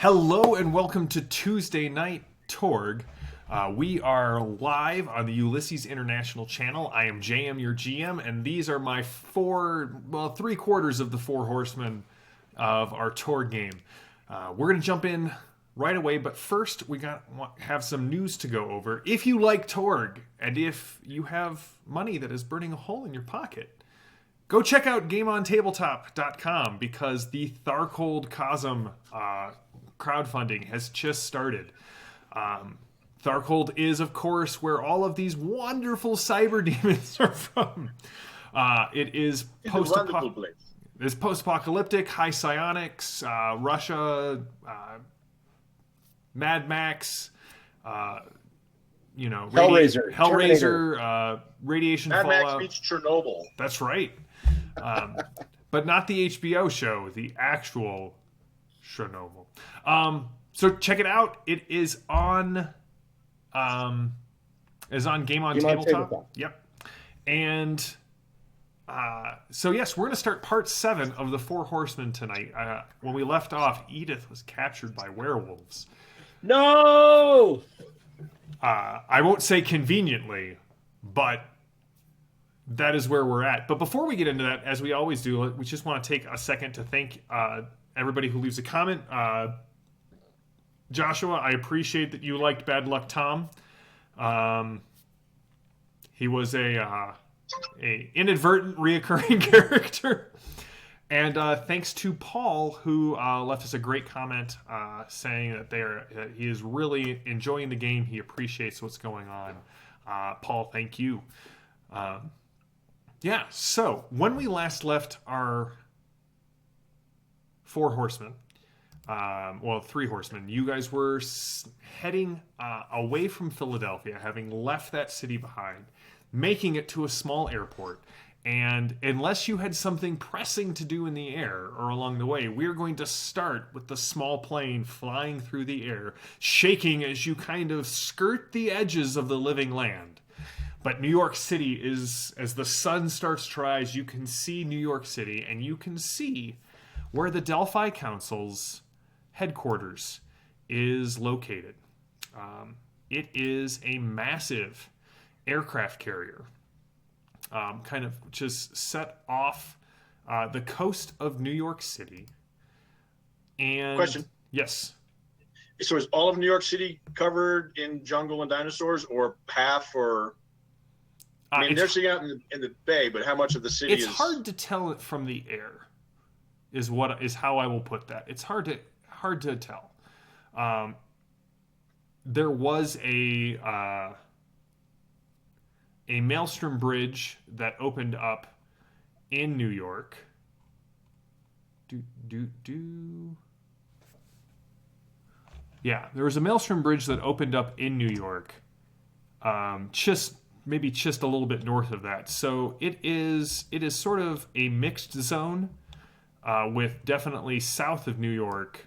Hello and welcome to Tuesday Night Torg. We are live on the Ulysses International channel. I am JM, your GM, and these are my three quarters of the Four Horsemen of our Torg game. We're going to jump in right away, but first we have some news to go over. If you like Torg, and if you have money that is burning a hole in your pocket, go check out GameOnTabletop.com because the Tharcold Chasm crowdfunding has just started. Tharcold is, of course, where all of these wonderful cyber demons are from. It is post-apocalyptic, high psionics, Russia, Mad Max, Hellraiser, radiation Mad fallout. Max meets Chernobyl. That's right. But not the HBO show, the actual Chernobyl. So check it out. It is on Game on Tabletop. Yep. And so yes, we're going to start part 7 of the Four Horsemen tonight. When we left off, Edith was captured by werewolves. No! I won't say conveniently, but that is where we're at. But before we get into that, as we always do, we just want to take a second to thank everybody who leaves a comment. Joshua, I appreciate that you liked Bad Luck Tom. He was a inadvertent reoccurring character. And thanks to Paul, who left us a great comment saying that he is really enjoying the game. He appreciates what's going on. Paul, thank you. So when we last left our Four Horsemen, Three Horsemen, you guys were heading away from Philadelphia, having left that city behind, making it to a small airport. And unless you had something pressing to do in the air or along the way, we're going to start with the small plane flying through the air, shaking as you kind of skirt the edges of the living land. But New York City is, as the sun starts to rise, you can see New York City, and you can see where the Delphi Councils headquarters is located. It is a massive aircraft carrier, kind of just set off the coast of New York City. And question. Yes. So is all of New York City covered in jungle and dinosaurs, or half, or... I mean, they're sitting out in the bay, but how much of the city is... It's hard to tell it from the air, is how I will put that. It's hard to tell. There was a maelstrom bridge that opened up in New York. Yeah, there was a maelstrom bridge that opened up in New York. Maybe just a little bit north of that. So it is sort of a mixed zone with definitely south of New York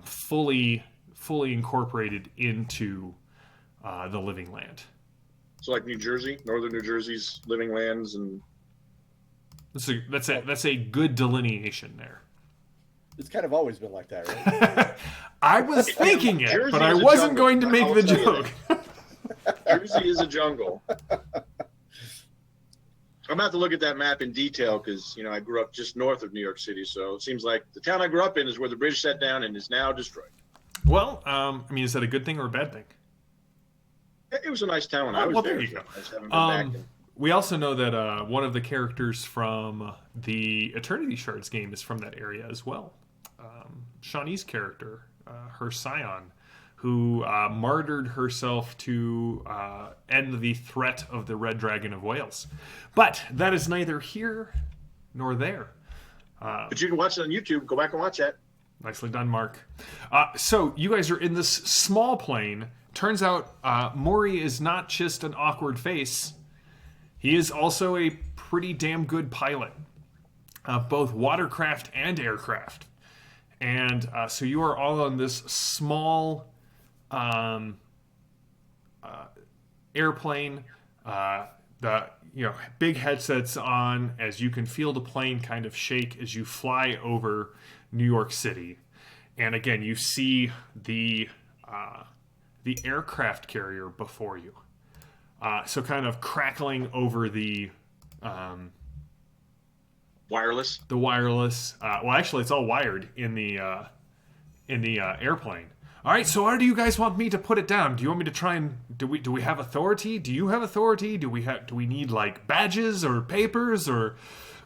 fully incorporated into the living land. So like New Jersey, northern New Jersey's living lands, and that's a good delineation there. It's kind of always been like that, right? I was thinking it, Jersey but I is a wasn't jungle. going to make the joke. Jersey is a jungle. I'm going to have to look at that map in detail because, I grew up just north of New York City, so it seems like the town I grew up in is where the bridge set down and is now destroyed. Well, is that a good thing or a bad thing? It was a nice town when I was there. There you go. I just haven't been back. We also know that one of the characters from the Eternity Shards game is from that area as well. Shawnee's character, her scion, who martyred herself to end the threat of the Red Dragon of Wales. But that is neither here nor there. But you can watch it on YouTube. Go back and watch that. Nicely done, Mark. So you guys are in this small plane. Turns out Maury is not just an awkward face. He is also a pretty damn good pilot of both watercraft and aircraft. And so you are all on this small airplane. The big headsets on as you can feel the plane kind of shake as you fly over New York City. And again, you see the aircraft carrier before you. So kind of crackling over the Wireless. the wireless. Well, actually, it's all wired in the airplane. All right. So, how do you guys want me to put it down? Do you want me to try and do we have authority? Do you have authority? Do we need like badges or papers or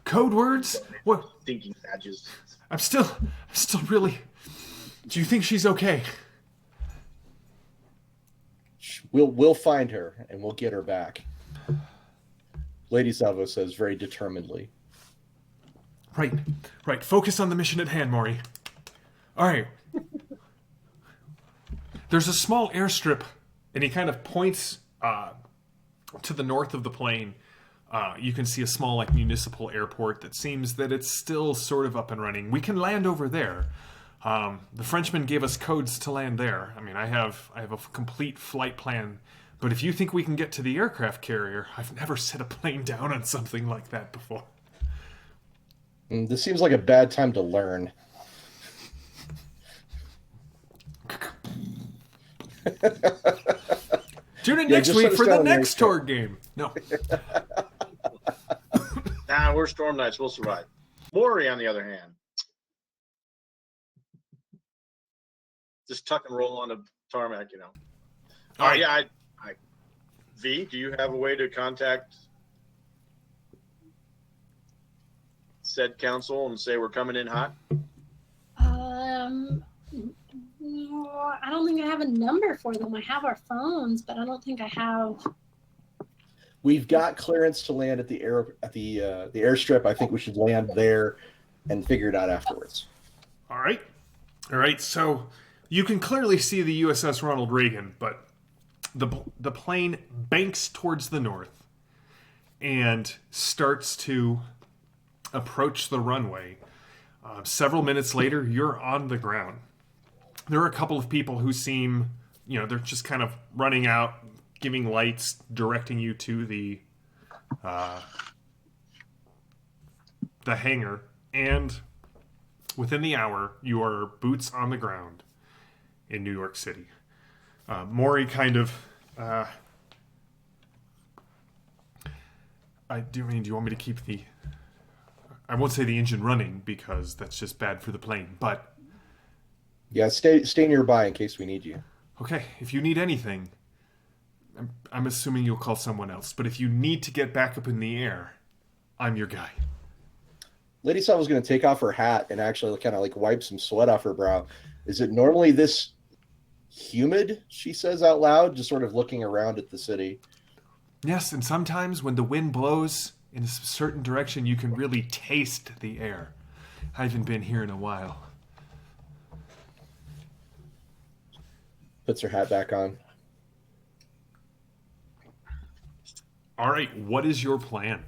code words? What? Thinking badges. I'm still really. Do you think she's okay? We'll find her and we'll get her back. Lady Salvo says very determinedly. Right. Focus on the mission at hand, Maury. All right. There's a small airstrip, and he kind of points to the north of the plane. You can see a small, like, municipal airport that seems that it's still sort of up and running. We can land over there. The Frenchman gave us codes to land there. I mean, I have a complete flight plan. But if you think we can get to the aircraft carrier, I've never set a plane down on something like that before. This seems like a bad time to learn. Tune in next week for the next Torg game. No. Nah, we're Storm Knights. We'll survive. Maury, on the other hand, just tuck and roll on the tarmac, you know. All right. Yeah, V, do you have a way to contact said council and say we're coming in hot? No, I don't think I have a number for them. I have our phones, but I don't think I have. We've got clearance to land at the airstrip. I think we should land there and figure it out afterwards. All right. So you can clearly see the USS Ronald Reagan, but the plane banks towards the north and starts to approach the runway. Several minutes later, you're on the ground. There are a couple of people who seem, they're just kind of running out, giving lights, directing you to the hangar. And within the hour, you are boots on the ground in New York City. Maury kind of... do you want me to keep the... I won't say the engine running because that's just bad for the plane, but... Yeah, stay nearby in case we need you. Okay, if you need anything, I'm assuming you'll call someone else. But if you need to get back up in the air, I'm your guy. Lady Salvo's going to take off her hat and actually kind of like wipe some sweat off her brow. Is it normally this humid, she says out loud, just sort of looking around at the city? Yes, and sometimes when the wind blows in a certain direction, you can really taste the air. I haven't been here in a while. Puts her hat back on. All right, what is your plan?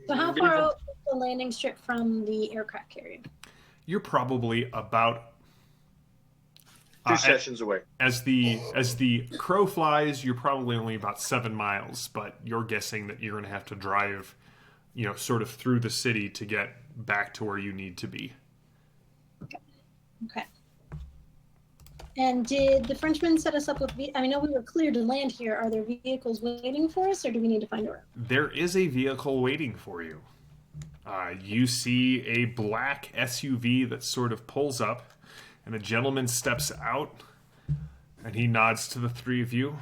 So how far out is the landing strip from the aircraft carrier? You're probably about 2 sessions away. As the crow flies, you're probably only about 7 miles, but you're guessing that you're going to have to drive, sort of through the city to get back to where you need to be. Okay. And did the Frenchman set us up with... I know we were cleared to land here. Are there vehicles waiting for us, or do we need to find a route? There is a vehicle waiting for you. You see a black SUV that sort of pulls up, and a gentleman steps out, and he nods to the three of you.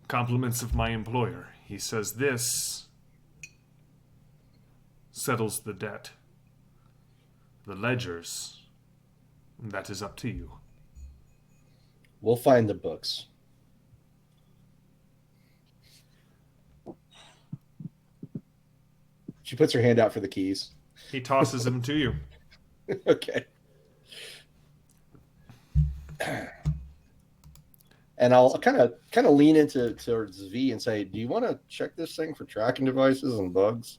Compliments of my employer. He says this settles the debt. The ledgers, that is up to you. We'll find the books. She puts her hand out for the keys. He tosses them to you. Okay. And I'll kind of lean towards V and say, "Do you want to check this thing for tracking devices and bugs?"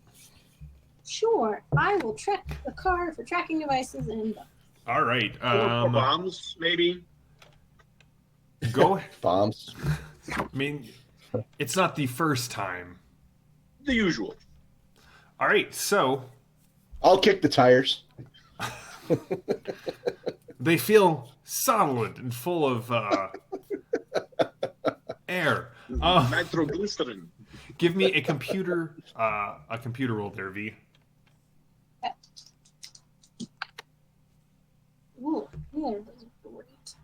Sure, I will check the car for tracking devices and bugs. All right. Or bombs, maybe. Go ahead. Bombs. I mean, it's not the first time. The usual. All right, so I'll kick the tires. They feel solid and full of air. Nitroglycerin. Give me a computer roll there, V. Ooh, yeah, those are great.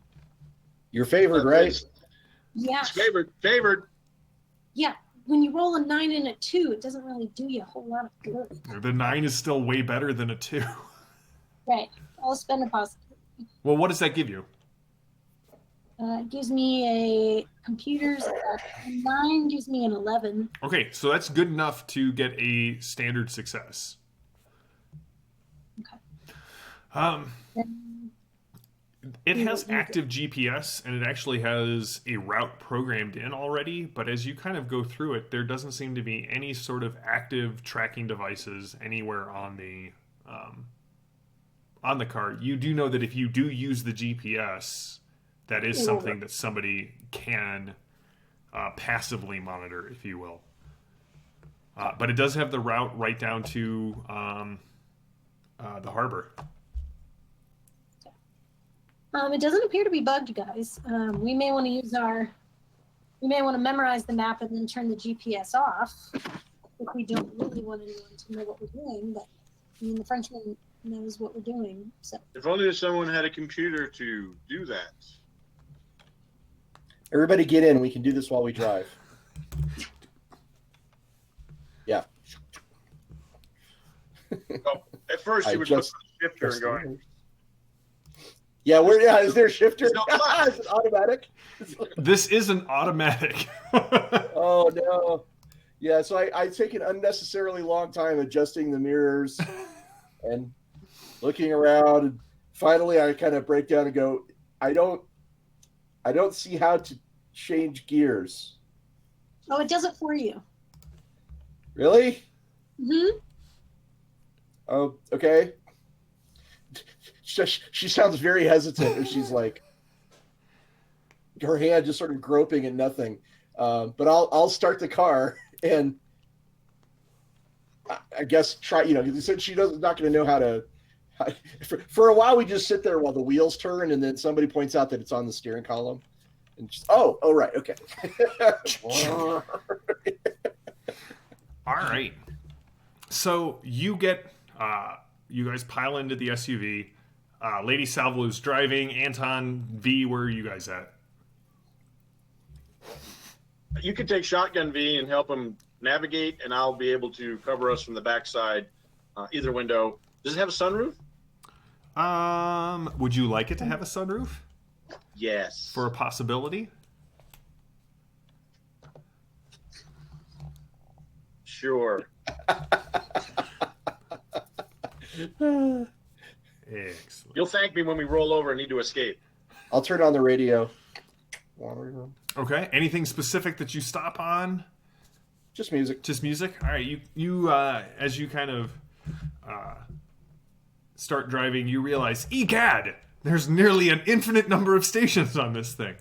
Your favorite, right? Yeah. It's favored. Yeah. When you roll a 9 and a 2, it doesn't really do you a whole lot of good. The 9 is still way better than a 2. Right. I'll spend a positive. Well, what does that give you? It gives me a computer's 9 gives me an 11. Okay, so that's good enough to get a standard success. Okay. It has active GPS, and it actually has a route programmed in already, but as you kind of go through it, there doesn't seem to be any sort of active tracking devices anywhere on the car. You do know that if you do use the GPS, that is something that somebody can passively monitor, if you will. But it does have the route right down to the harbor. It doesn't appear to be bugged, guys. We may want to memorize the map and then turn the GPS off if we don't really want anyone to know what we're doing. But I mean, the Frenchman knows what we're doing. So If only someone had a computer to do that. Everybody get in. We can do this while we drive. Yeah. Well, at first, you would put the shifter and going. Yeah, is there a shifter? No, Is it automatic? This isn't automatic. Oh no. Yeah, so I take an unnecessarily long time adjusting the mirrors and looking around, and finally I kind of break down and go, I don't see how to change gears. oh, it does it for you. Really? Mm-hmm. Oh, okay. She sounds very hesitant, and she's like, her hand just sort of groping at nothing. But I'll start the car, and I guess try. Since she not going to know how to. For a while, we just sit there while the wheels turn, and then somebody points out that it's on the steering column, and just oh right, okay. All right. So you get, you guys pile into the SUV. Lady Salvo's driving. Anton, V, where are you guys at? You could take Shotgun V and help him navigate, and I'll be able to cover us from the backside, either window. Does it have a sunroof? Would you like it to have a sunroof? Yes. For a possibility? Sure. Excellent. You'll thank me when we roll over and need to escape. I'll turn on the radio. Okay. Anything specific that you stop on? Just music. Just music? All right. You as you kind of start driving, you realize, egad, there's nearly an infinite number of stations on this thing.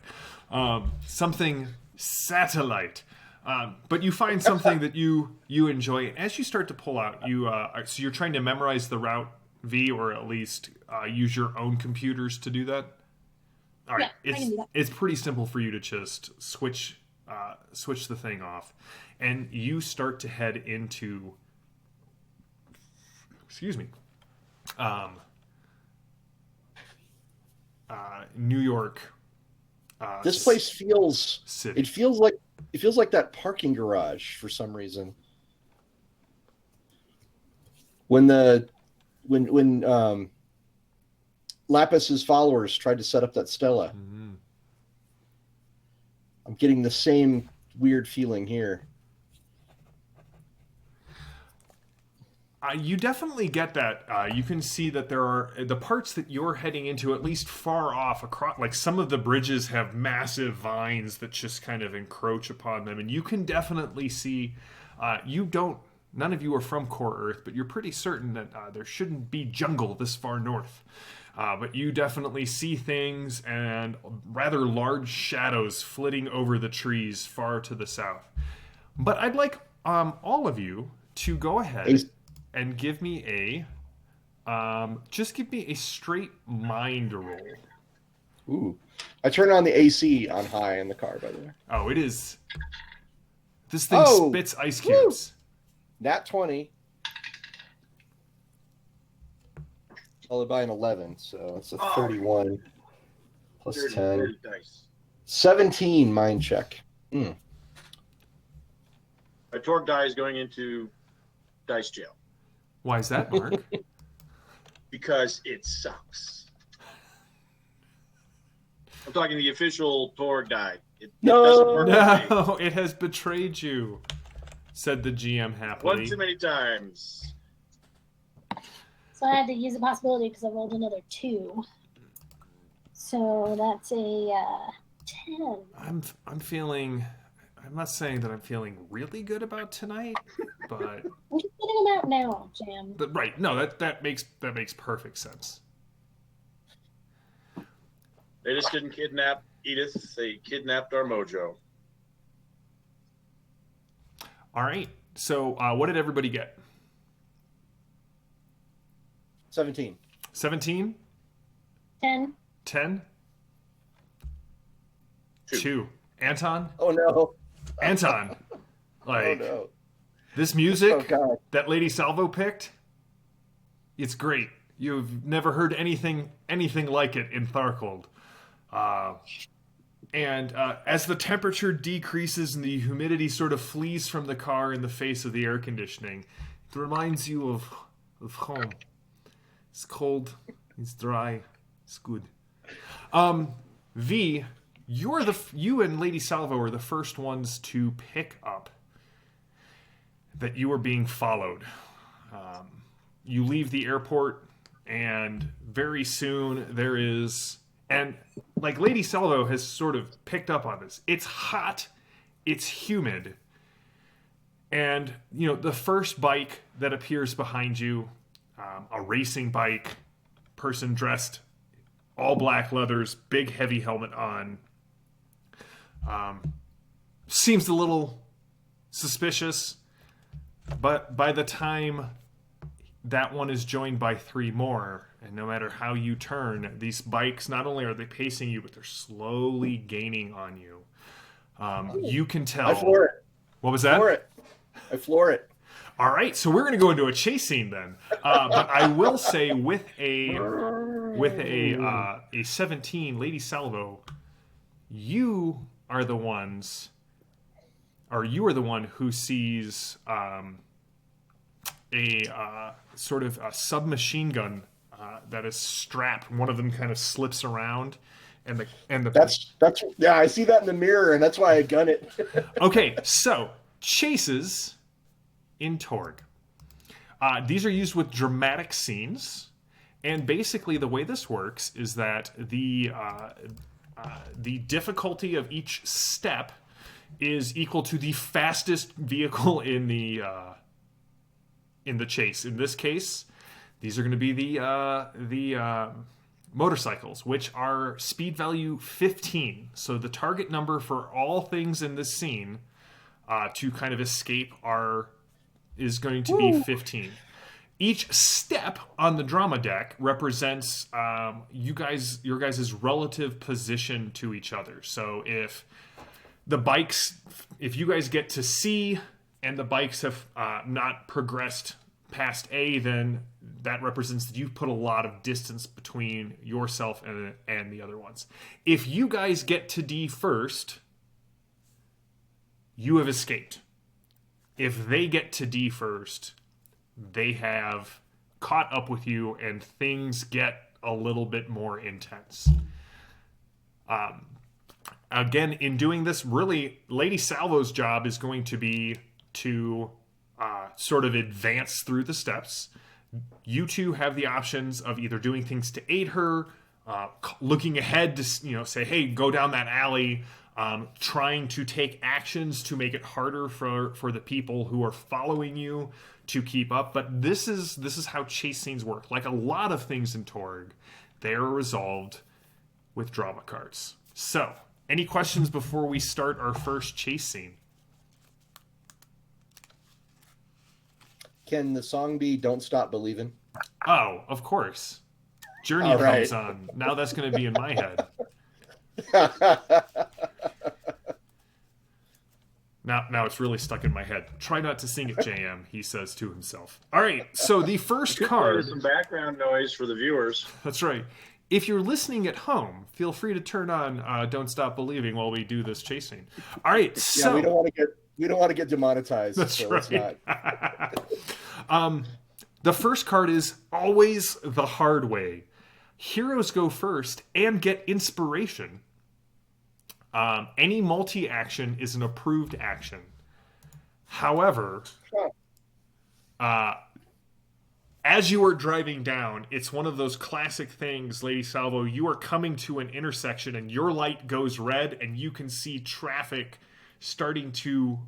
Something satellite. But you find something that you enjoy. As you start to pull out, so you're trying to memorize the route, V, or at least use your own computers to do that. All right, I can do that. It's pretty simple for you to just switch the thing off, and you start to head into. Excuse me. New York. This place feels. City. It feels like that parking garage for some reason. When Lapis's followers tried to set up that Stella. Mm-hmm. I'm getting the same weird feeling here. You definitely get that. You can see that there are the parts that you're heading into, at least far off across. Like some of the bridges have massive vines that just kind of encroach upon them, and you can definitely see. None of you are from Core Earth, but you're pretty certain that there shouldn't be jungle this far north. But you definitely see things and rather large shadows flitting over the trees far to the south. But I'd like all of you to go ahead and give me a Just give me a straight mind roll. Ooh. I turn on the AC on high in the car, by the way. Oh, it is. This thing spits ice cubes. Nat 20. Followed by an 11, so it's a 31 plus 10. Dirty dice. 17 mind check. My Torg die is going into dice jail Why is that, Mark? because it sucks. I'm talking the official Torg die. It doesn't work with me. No, it has betrayed you, said the GM happily. One too many times. So I had to use a possibility because I rolled another 2. So that's a 10. I'm feeling. I'm not saying that I'm feeling really good about tonight, but I'm just getting them out now, Jam. but right, no, that makes perfect sense. They just didn't kidnap Edith. They kidnapped our mojo. All right. So, what did everybody get? 17. 17? 10. 10? 2. Anton? Oh, no. Anton. Like, Oh, no. this music Oh, God. that Lady Salvo picked, it's great. You've never heard anything like it in Tharkold. And as the temperature decreases and the humidity sort of flees from the car in the face of the air conditioning, it reminds you of home. It's cold. It's dry. It's good. V, you and Lady Salvo are the first ones to pick up that you are being followed. You leave the airport, and very soon there is, and like Lady Salvo has sort of picked up on this. It's hot, it's humid, and the first bike that appears behind you, a racing bike, person dressed all black leathers, big heavy helmet on, seems a little suspicious, but by the time that one is joined by 3 more, and no matter how you turn, these bikes, not only are they pacing you, but they're slowly gaining on you. You can tell. I floor it. What was that? I floor it. All right, so we're going to go into a chase scene then. But I will say, with a 17, Lady Salvo, you are the one who sees a sort of a submachine gun that is strapped. One of them kind of slips around, and the That's yeah. I see that in the mirror, and that's why I gun it. Okay, so chases in Torg. These are used with dramatic scenes, and basically the way this works is that the difficulty of each step is equal to the fastest vehicle in the chase. In this case, these are going to be the motorcycles, which are speed value 15. So the target number for all things in this scene to kind of escape is going to be 15. Each step on the drama deck represents your guys' relative position to each other. So if you guys get to C and the bikes have not progressed past A, then that represents that you've put a lot of distance between yourself and the other ones. If you guys get to D first, you have escaped. If they get to D first, they have caught up with you and things get a little bit more intense. Again, in doing this, really, Lady Salvo's job is going to be to sort of advance through the steps. You two have the options of either doing things to aid her, looking ahead to say, hey, go down that alley, trying to take actions to make it harder for the people who are following you to keep up. But this is how chase scenes work. Like a lot of things in Torg, they are resolved with drama cards. So, any questions before we start our first chase scene? Can the song be "Don't Stop Believing"? Oh, of course. Journey All right. comes on. Now that's going to be in my head. Now it's really stuck in my head. Try not to sing it, JM, he says to himself. All right, so the first card... Some background noise for the viewers. That's right. If you're listening at home, feel free to turn on Don't Stop Believing while we do this chase scene. All right, so... Yeah, we don't want to get demonetized. That's so right. Let's not. The first card is always the hard way. Heroes go first and get inspiration. Any multi-action is an approved action. However, as you are driving down, it's one of those classic things, Lady Salvo. You are coming to an intersection and your light goes red, and you can see traffic starting to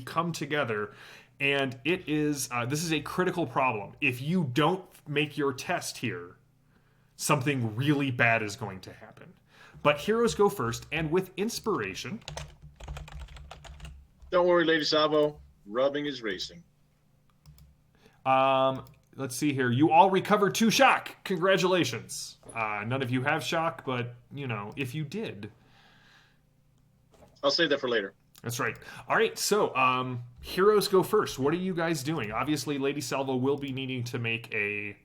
come together. And it is this is a critical problem. If you don't make your test here, something really bad is going to happen. But heroes go first, and with inspiration... Don't worry, Lady Salvo. Rubbing is racing. Let's see here. You all recovered 2 shock. Congratulations. None of you have shock, but, if you did... I'll save that for later. That's right. All right, so heroes go first. What are you guys doing? Obviously, Lady Salvo will be needing to make a...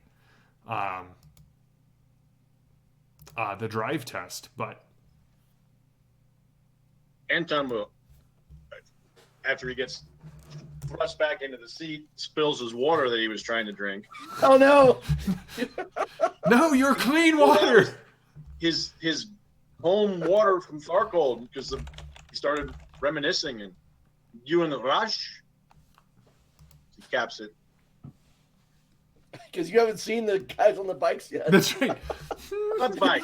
the drive test, but Anton will, after he gets thrust back into the seat, spills his water that he was trying to drink. Oh no! No, you're clean water. His home water from Thargold, because he started reminiscing, and you in the rush. He caps it. Because you haven't seen the guys on the bikes yet. That's right. Not the bike.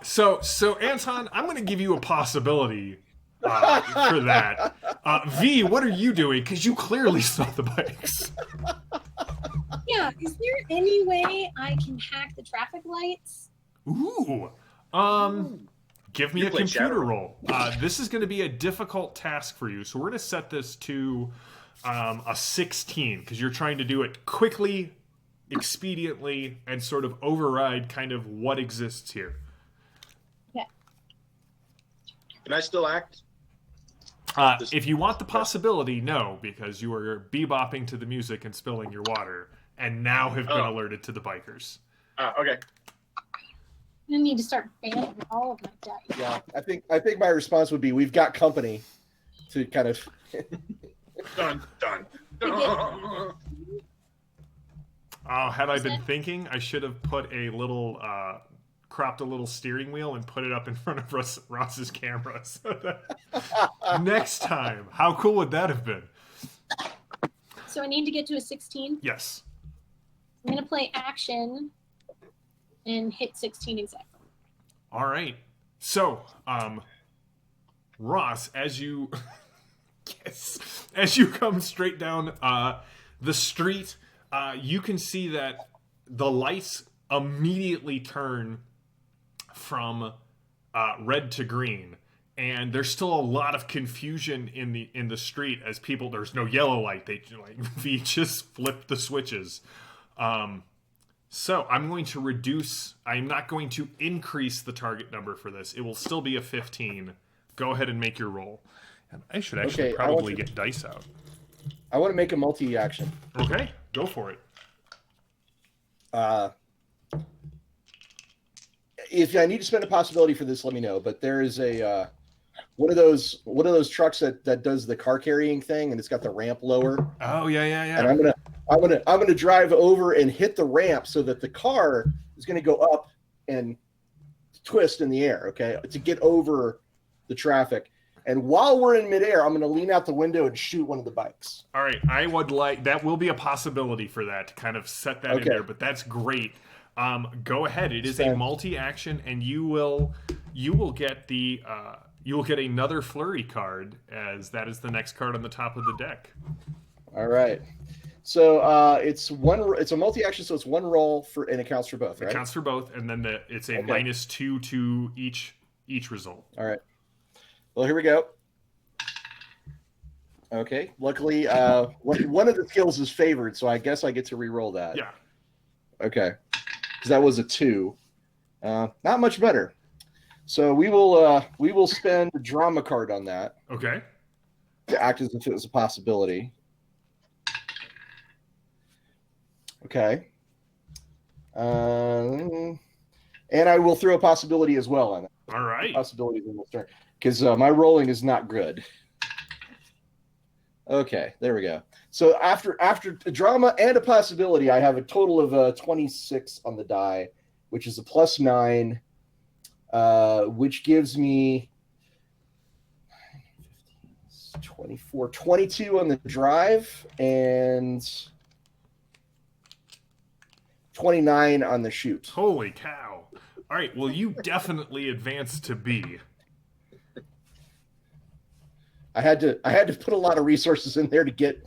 So Anton, I'm going to give you a possibility for that. V, what are you doing? Because you clearly saw the bikes. Yeah, is there any way I can hack the traffic lights? Ooh. Give me a computer roll. This is going to be a difficult task for you, so we're going to set this to a 16, because you're trying to do it quickly, expediently, and sort of override kind of what exists here. Yeah. Can I still act? If you want the possibility, no, because you are bebopping to the music and spilling your water, and now have been alerted to the bikers. Okay. I need to start banning all of my dice. Yeah, I think my response would be, we've got company to kind of... Done. Oh, had I been thinking, I should have put a little, cropped a little steering wheel and put it up in front of Ross's camera. So that next time, how cool would that have been? So I need to get to a 16. Yes. I'm going to play action and hit 16 exactly. All right. So, Ross, as you... Yes. As you come straight down the street, you can see that the lights immediately turn from red to green, and there's still a lot of confusion in the street as people. There's no yellow light. They just flipped the switches. So I'm going to reduce. I'm not going to increase the target number for this. It will still be a 15. Go ahead and make your roll. And I should actually probably get dice out. I want to make a multi-action. Okay, go for it. If I need to spend a possibility for this, let me know. But there is a one of those trucks that does the car carrying thing, and it's got the ramp lower. Oh yeah. And I'm gonna drive over and hit the ramp so that the car is gonna go up and twist in the air. Okay, to get over the traffic. And while we're in midair, I'm going to lean out the window and shoot one of the bikes. All right. I would like... That will be a possibility for that, to kind of set that in there. But that's great. Go ahead. It is a multi-action, and you will get the... you will get another flurry card, as that is the next card on the top of the deck. All right. So it's a multi-action, so it's one roll and it counts for both, right? It counts for both, and then it's a -2 to each result. All right. Well, here we go. Okay. Luckily, one of the skills is favored, so I guess I get to re-roll that. Yeah. Okay. Because that was a 2. Not much better. So we will spend the drama card on that Okay. to act as if it was a possibility. Okay. And I will throw a possibility as well on it. All right. Possibilities in this turn because my rolling is not good. Okay, there we go. So after a drama and a possibility, I have a total of 26 on the die, which is a +9, which gives me 24, 22 on the drive, and 29 on the shoot. Holy cow. All right, well, you definitely advanced to B. I had to put a lot of resources in there to get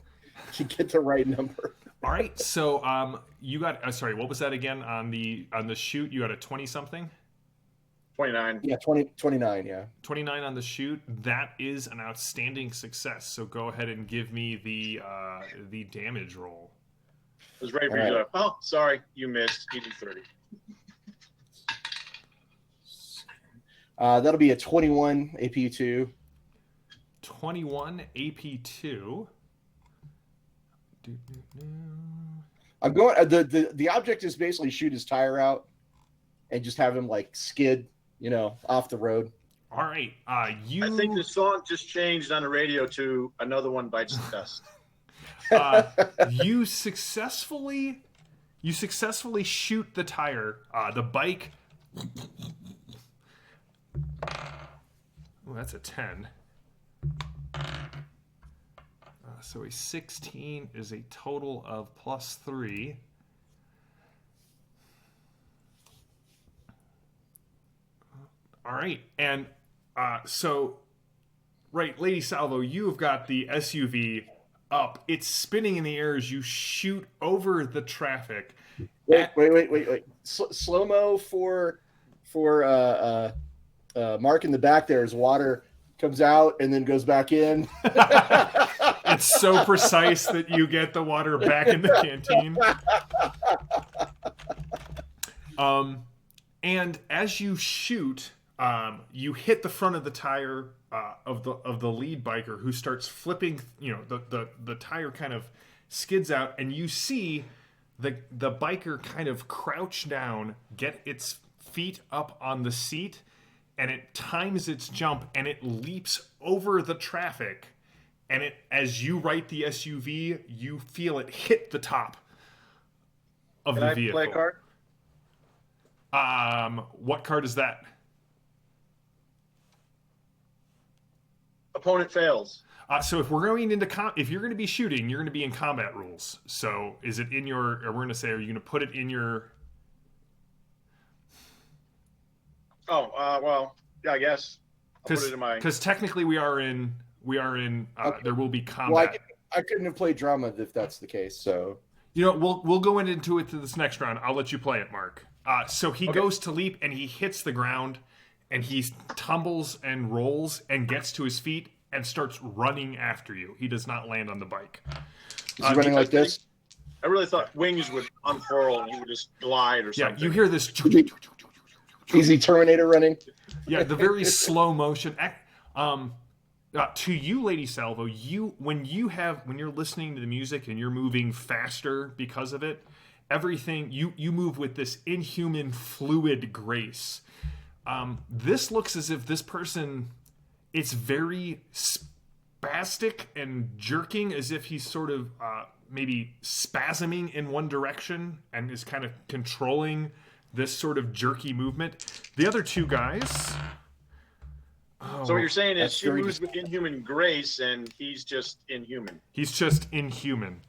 the right number. All right, so you got sorry, what was that again on the shoot? You got a 20 something? 29. Yeah, 29, yeah. 29 on the shoot. That is an outstanding success. So go ahead and give me the damage roll. I was ready for you to. Oh, sorry, you missed. You did 30. That'll be a 21 AP2. 21 AP2. I'm going. The object is basically shoot his tire out, and just have him like skid, off the road. All right. You. I think the song just changed on the radio to "Another One Bites the Dust." You successfully shoot the tire. The bike. Oh, that's a 10. So a 16 is a total of +3. All right, and so, right, Lady Salvo, you have got the SUV up. It's spinning in the air as you shoot over the traffic. Wait. Slow-mo for Mark in the back there as water comes out and then goes back in. It's so precise that you get the water back in the canteen. And as you shoot, you hit the front of the tire of the lead biker, who starts flipping. The tire kind of skids out, and you see the biker kind of crouch down, get its feet up on the seat, and it times its jump, and it leaps over the traffic. And as you right the SUV, you feel it hit the top of the vehicle. Can I play a card? What card is that? Opponent fails. So if we're going into if you're going to be shooting, you're going to be in combat rules. So is it in your? Or we're going to say, are you going to put it in your? Oh, well, yeah, I guess. I'll put it in my. Because technically we are in. Okay. There will be combat. Well, I couldn't have played drama if that's the case. So we'll go into it to this next round. I'll let you play it, Mark. So he goes to leap and he hits the ground, and he tumbles and rolls and gets to his feet and starts running after you. He does not land on the bike. Is he running like this? I really thought wings would unfurl and he would just glide or something. Yeah, you hear this. Easy Terminator running. Yeah, the very slow motion. To you, Lady Salvo, when you're listening to the music and you're moving faster because of it, everything you move with this inhuman fluid grace. This looks as if this person, it's very spastic and jerking, as if he's sort of maybe spasming in one direction and is kind of controlling this sort of jerky movement. The other two guys. So what you're saying is she moves with inhuman grace, and he's just inhuman. He's just inhuman.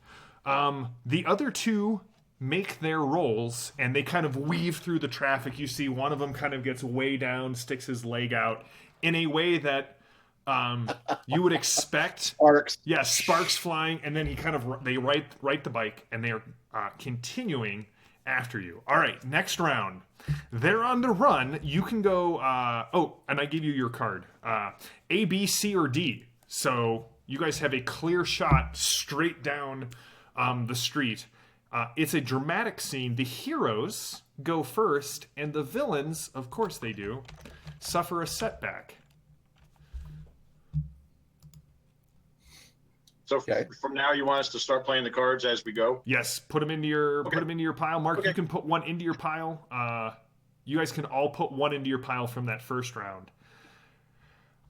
The other two make their rolls, and they kind of weave through the traffic. You see one of them kind of gets way down, sticks his leg out in a way that you would expect. Sparks. Yeah, sparks flying, and then they right the bike, and they are continuing after you. All right, next round. They're on the run. You can go. And I give you your card. A, B, C, or D. So You guys have a clear shot straight down the street. It's a dramatic scene. The heroes go first, and the villains, of course they do, suffer a setback. So from now, you want us to start playing the cards as we go? Yes, put them into your pile. Mark, you can put one into your pile. You guys can all put one into your pile from that first round.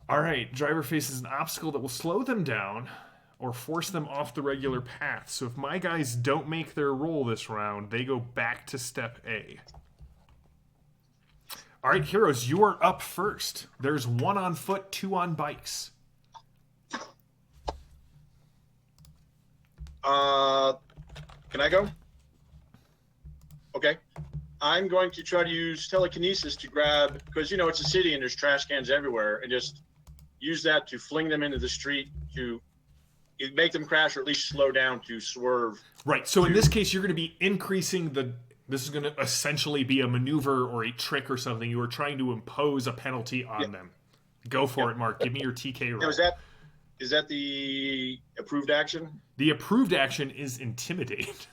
All right, driver faces an obstacle that will slow them down or force them off the regular path. So if my guys don't make their roll this round, they go back to step A. All right, heroes, you are up first. There's 1 on foot, 2 on bikes. Can I go? Okay. I'm going to try to use telekinesis to grab, because, it's a city and there's trash cans everywhere, and just use that to fling them into the street to make them crash or at least slow down to swerve. Right. So in this case, you're going to be increasing this is going to essentially be a maneuver or a trick or something. You are trying to impose a penalty on them. Go for it, Mark. Give me your TK roll. Now, is that the approved action? The approved action is intimidate.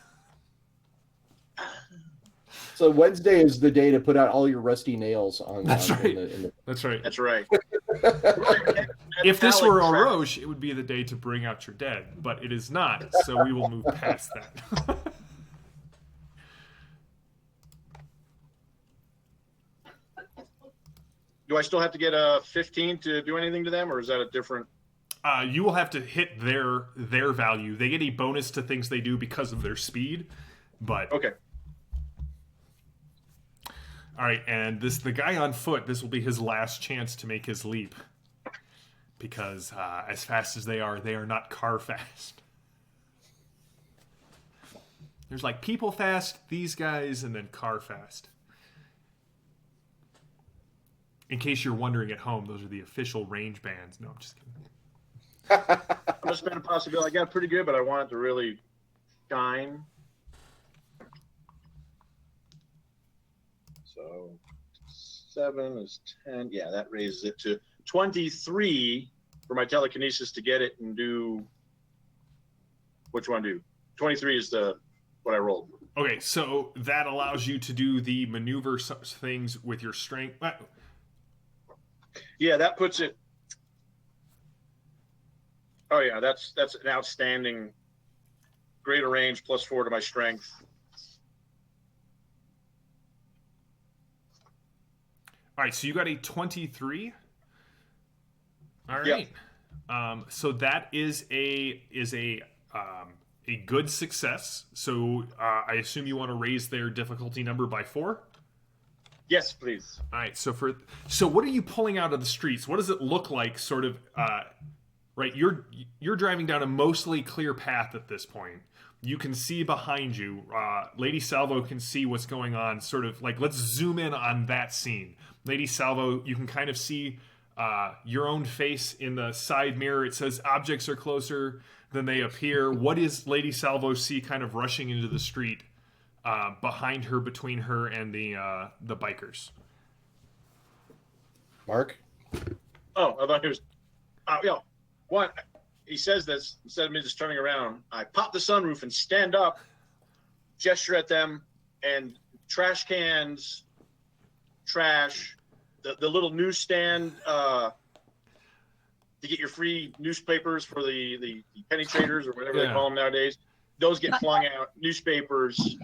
So Wednesday is the day to put out all your rusty nails on. That's right. That's right. That's right. If this were a Roche, it would be the day to bring out your dead, but it is not, so we will move past that. Do I still have to get a 15 to do anything to them, or is that a different? You will have to hit their value. They get a bonus to things they do because of their speed, but okay. All right, and the guy on foot, this will be his last chance to make his leap, because as fast as they are not car fast. There's like people fast, these guys, and then car fast. In case you're wondering at home, those are the official range bands. No, I'm just kidding. I'm just spend a possibility. I got pretty good, but I want it to really shine. So 7 is 10. Yeah, that raises it to 23 for my telekinesis to get it and do. What you want to do? 23 is what I rolled. Okay, so that allows you to do the maneuver things with your strength. Yeah, that puts it. Oh yeah, that's an outstanding. Greater range +4 to my strength. All right, so you got a 23. All right. Yep. So that is a good success. So I assume you want to raise their difficulty number by 4. Yes, please. All right. So what are you pulling out of the streets? What does it look like? Sort of. Right. You're driving down a mostly clear path at this point. You can see behind you. Lady Salvo can see what's going on. Sort of like, let's zoom in on that scene. Lady Salvo, you can kind of see your own face in the side mirror. It says objects are closer than they appear. What is Lady Salvo see kind of rushing into the street behind her, between her and the bikers? Mark? Oh, I thought he was. What? He says this, instead of me just turning around, I pop the sunroof and stand up, gesture at them, and trash cans, trash, the little newsstand to get your free newspapers for the penny traders or whatever they call them nowadays. Those get flung out. Newspapers.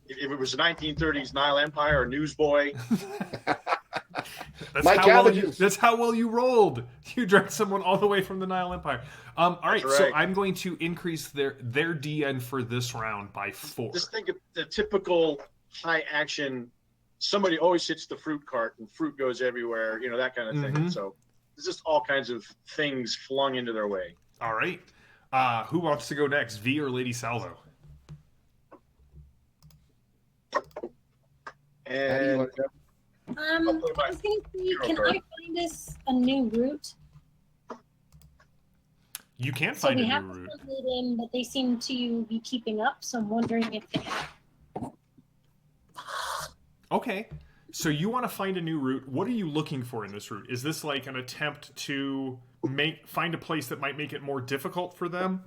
If it was the 1930s Nile Empire or Newsboy. That's how well you rolled. You dragged someone all the way from the Nile Empire. All right, so I'm going to increase their DN for this round by 4. Just think of the typical high action. Somebody always hits the fruit cart and fruit goes everywhere. That kind of thing. Mm-hmm. So there's just all kinds of things flung into their way. All right. Who wants to go next, V or Lady Salvo? And I was going to see, can I find us a new route? You can find a new route. So we have to split in, but they seem to be keeping up, so I'm wondering if they have. Okay. So you want to find a new route. What are you looking for in this route? Is this like an attempt to find a place that might make it more difficult for them?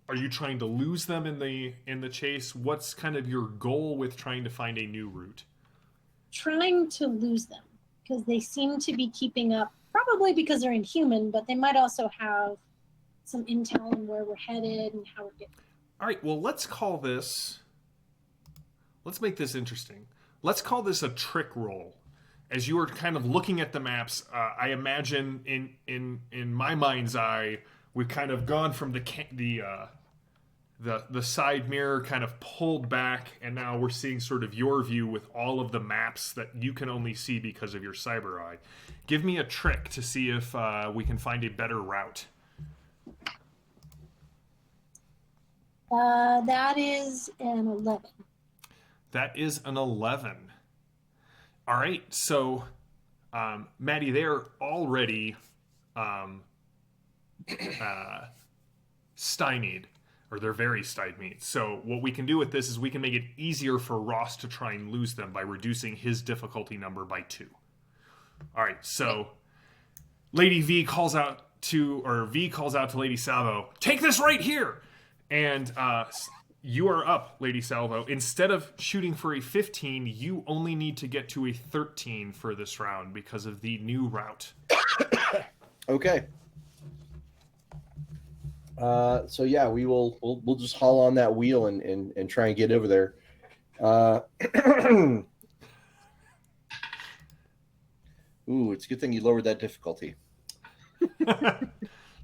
Are you trying to lose them in the chase? What's kind of your goal with trying to find a new route? Trying to lose them because they seem to be keeping up, probably because they're inhuman, but they might also have some intel on where we're headed and how we're getting. All right, well, let's make this interesting. Let's call this a trick roll. As you are kind of looking at the maps, I imagine in my mind's eye, we've kind of gone from the side mirror kind of pulled back, and now we're seeing sort of your view with all of the maps that you can only see because of your cyber eye. Give me a trick to see if we can find a better route. That is an 11. That is an 11. All right, so Maddie, they're already stymied, or they're very stymied. So what we can do with this is we can make it easier for Ross to try and lose them by reducing his difficulty number by 2. All right, so Lady V calls out to Lady Salvo, "Take this right here!" And you are up, Lady Salvo. Instead of shooting for a 15, you only need to get to a 13 for this round because of the new route. Okay. So yeah, we'll just haul on that wheel and try and get over there. Ooh, it's a good thing you lowered that difficulty.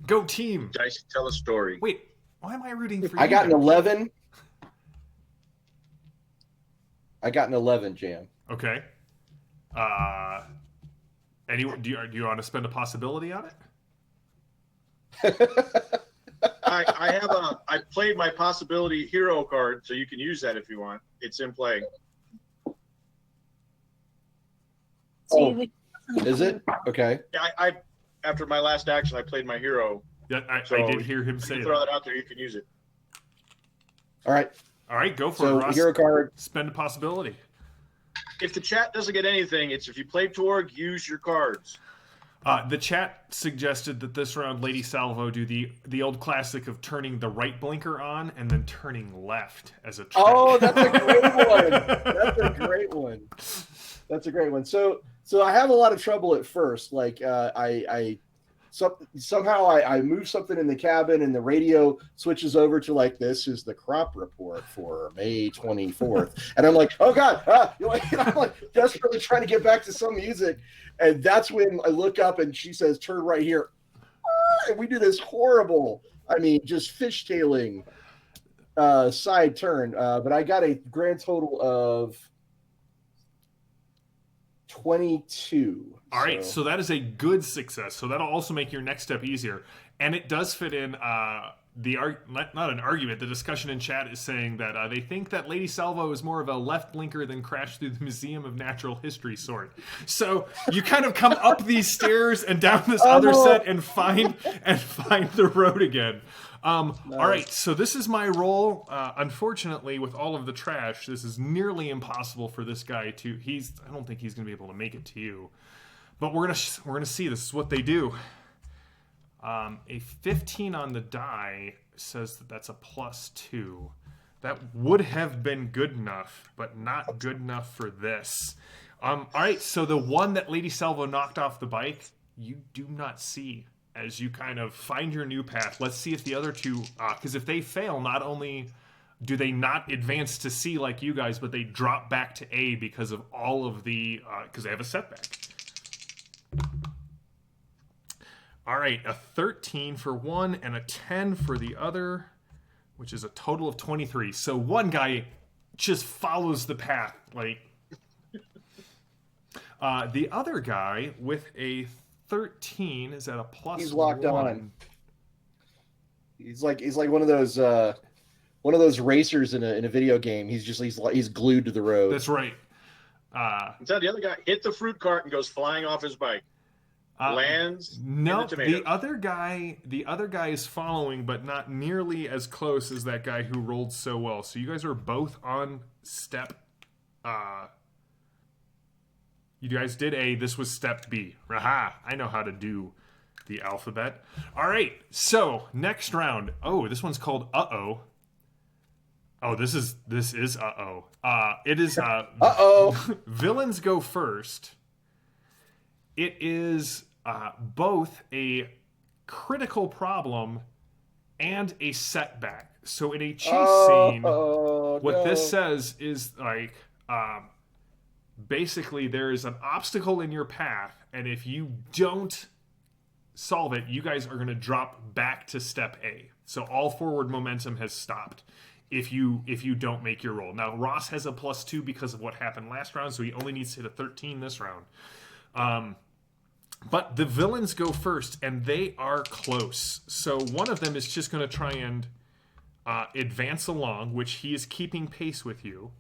Go team! Dice, tell a story. Wait, why am I rooting for you? I got an 11. I got an 11, Jam. Okay. Anyone? Do you want to spend a possibility on it? I played my possibility hero card, so you can use that if you want. It's in play. Oh, is it? Okay. Yeah, I after my last action, I played my hero. Yeah, I did hear him say Throw that. that out there. You can use it. All right. All right, go for So it, Ross. hero card. Spend a possibility. If the chat doesn't get anything, it's if you play Torg, use your cards. The chat suggested that this round Lady Salvo do the old classic of turning the right blinker on and then turning left as a trick. Oh, that's a great one. That's a great one. That's a great one. So I have a lot of trouble at first. Like somehow I move something in the cabin and the radio switches over to like, this is the crop report for May 24th. And I'm like, oh God, I'm like desperately trying to get back to some music. And that's when I look up and she says, turn right here. And we do this horrible, just fishtailing side turn. But I got a grand total of 22. All right, so that is a good success. So that'll also make your next step easier. And it does fit in not an argument. The discussion in chat is saying that they think that Lady Salvo is more of a left blinker than crash through the Museum of Natural History sort. So you kind of come up these stairs and down this other set and find the road again. Nice. All right, so this is my roll. Unfortunately, with all of the trash, this is nearly impossible for this guy to. I don't think he's going to be able to make it to you. But we're gonna see. This is what they do. A 15 on the die says that's a +2. That would have been good enough, but not good enough for this. All right, so the one that Lady Salvo knocked off the bike, you do not see as you kind of find your new path. Let's see if the other two, because if they fail, not only do they not advance to C like you guys, but they drop back to A because of all of the, because they have a setback. All right, a 13 for one and a 10 for the other, which is a total of 23. So one guy just follows the path, like the other guy with a 13 is at a +1. He's locked on. He's like one of those racers in a video game. He's glued to the road. That's right. So the other guy hit the fruit cart and goes flying off his bike. Lands. No, the other guy is following, but not nearly as close as that guy who rolled so well. So you guys are both on step. You guys did A. This was step B. Aha! I know how to do the alphabet. All right, so next round. Oh, this one's called Uh-Oh. Oh, this is Uh-Oh. It is Uh-oh. villains go first. It is both a critical problem and a setback. So in a chase scene, what this says is like basically there is an obstacle in your path, and if you don't solve it, you guys are going to drop back to step A. So all forward momentum has stopped if you don't make your roll. Now Ross has a +2 because of what happened last round, so he only needs to hit a 13 this round. But the villains go first, and they are close. So one of them is just going to try and advance along, which he is keeping pace with you.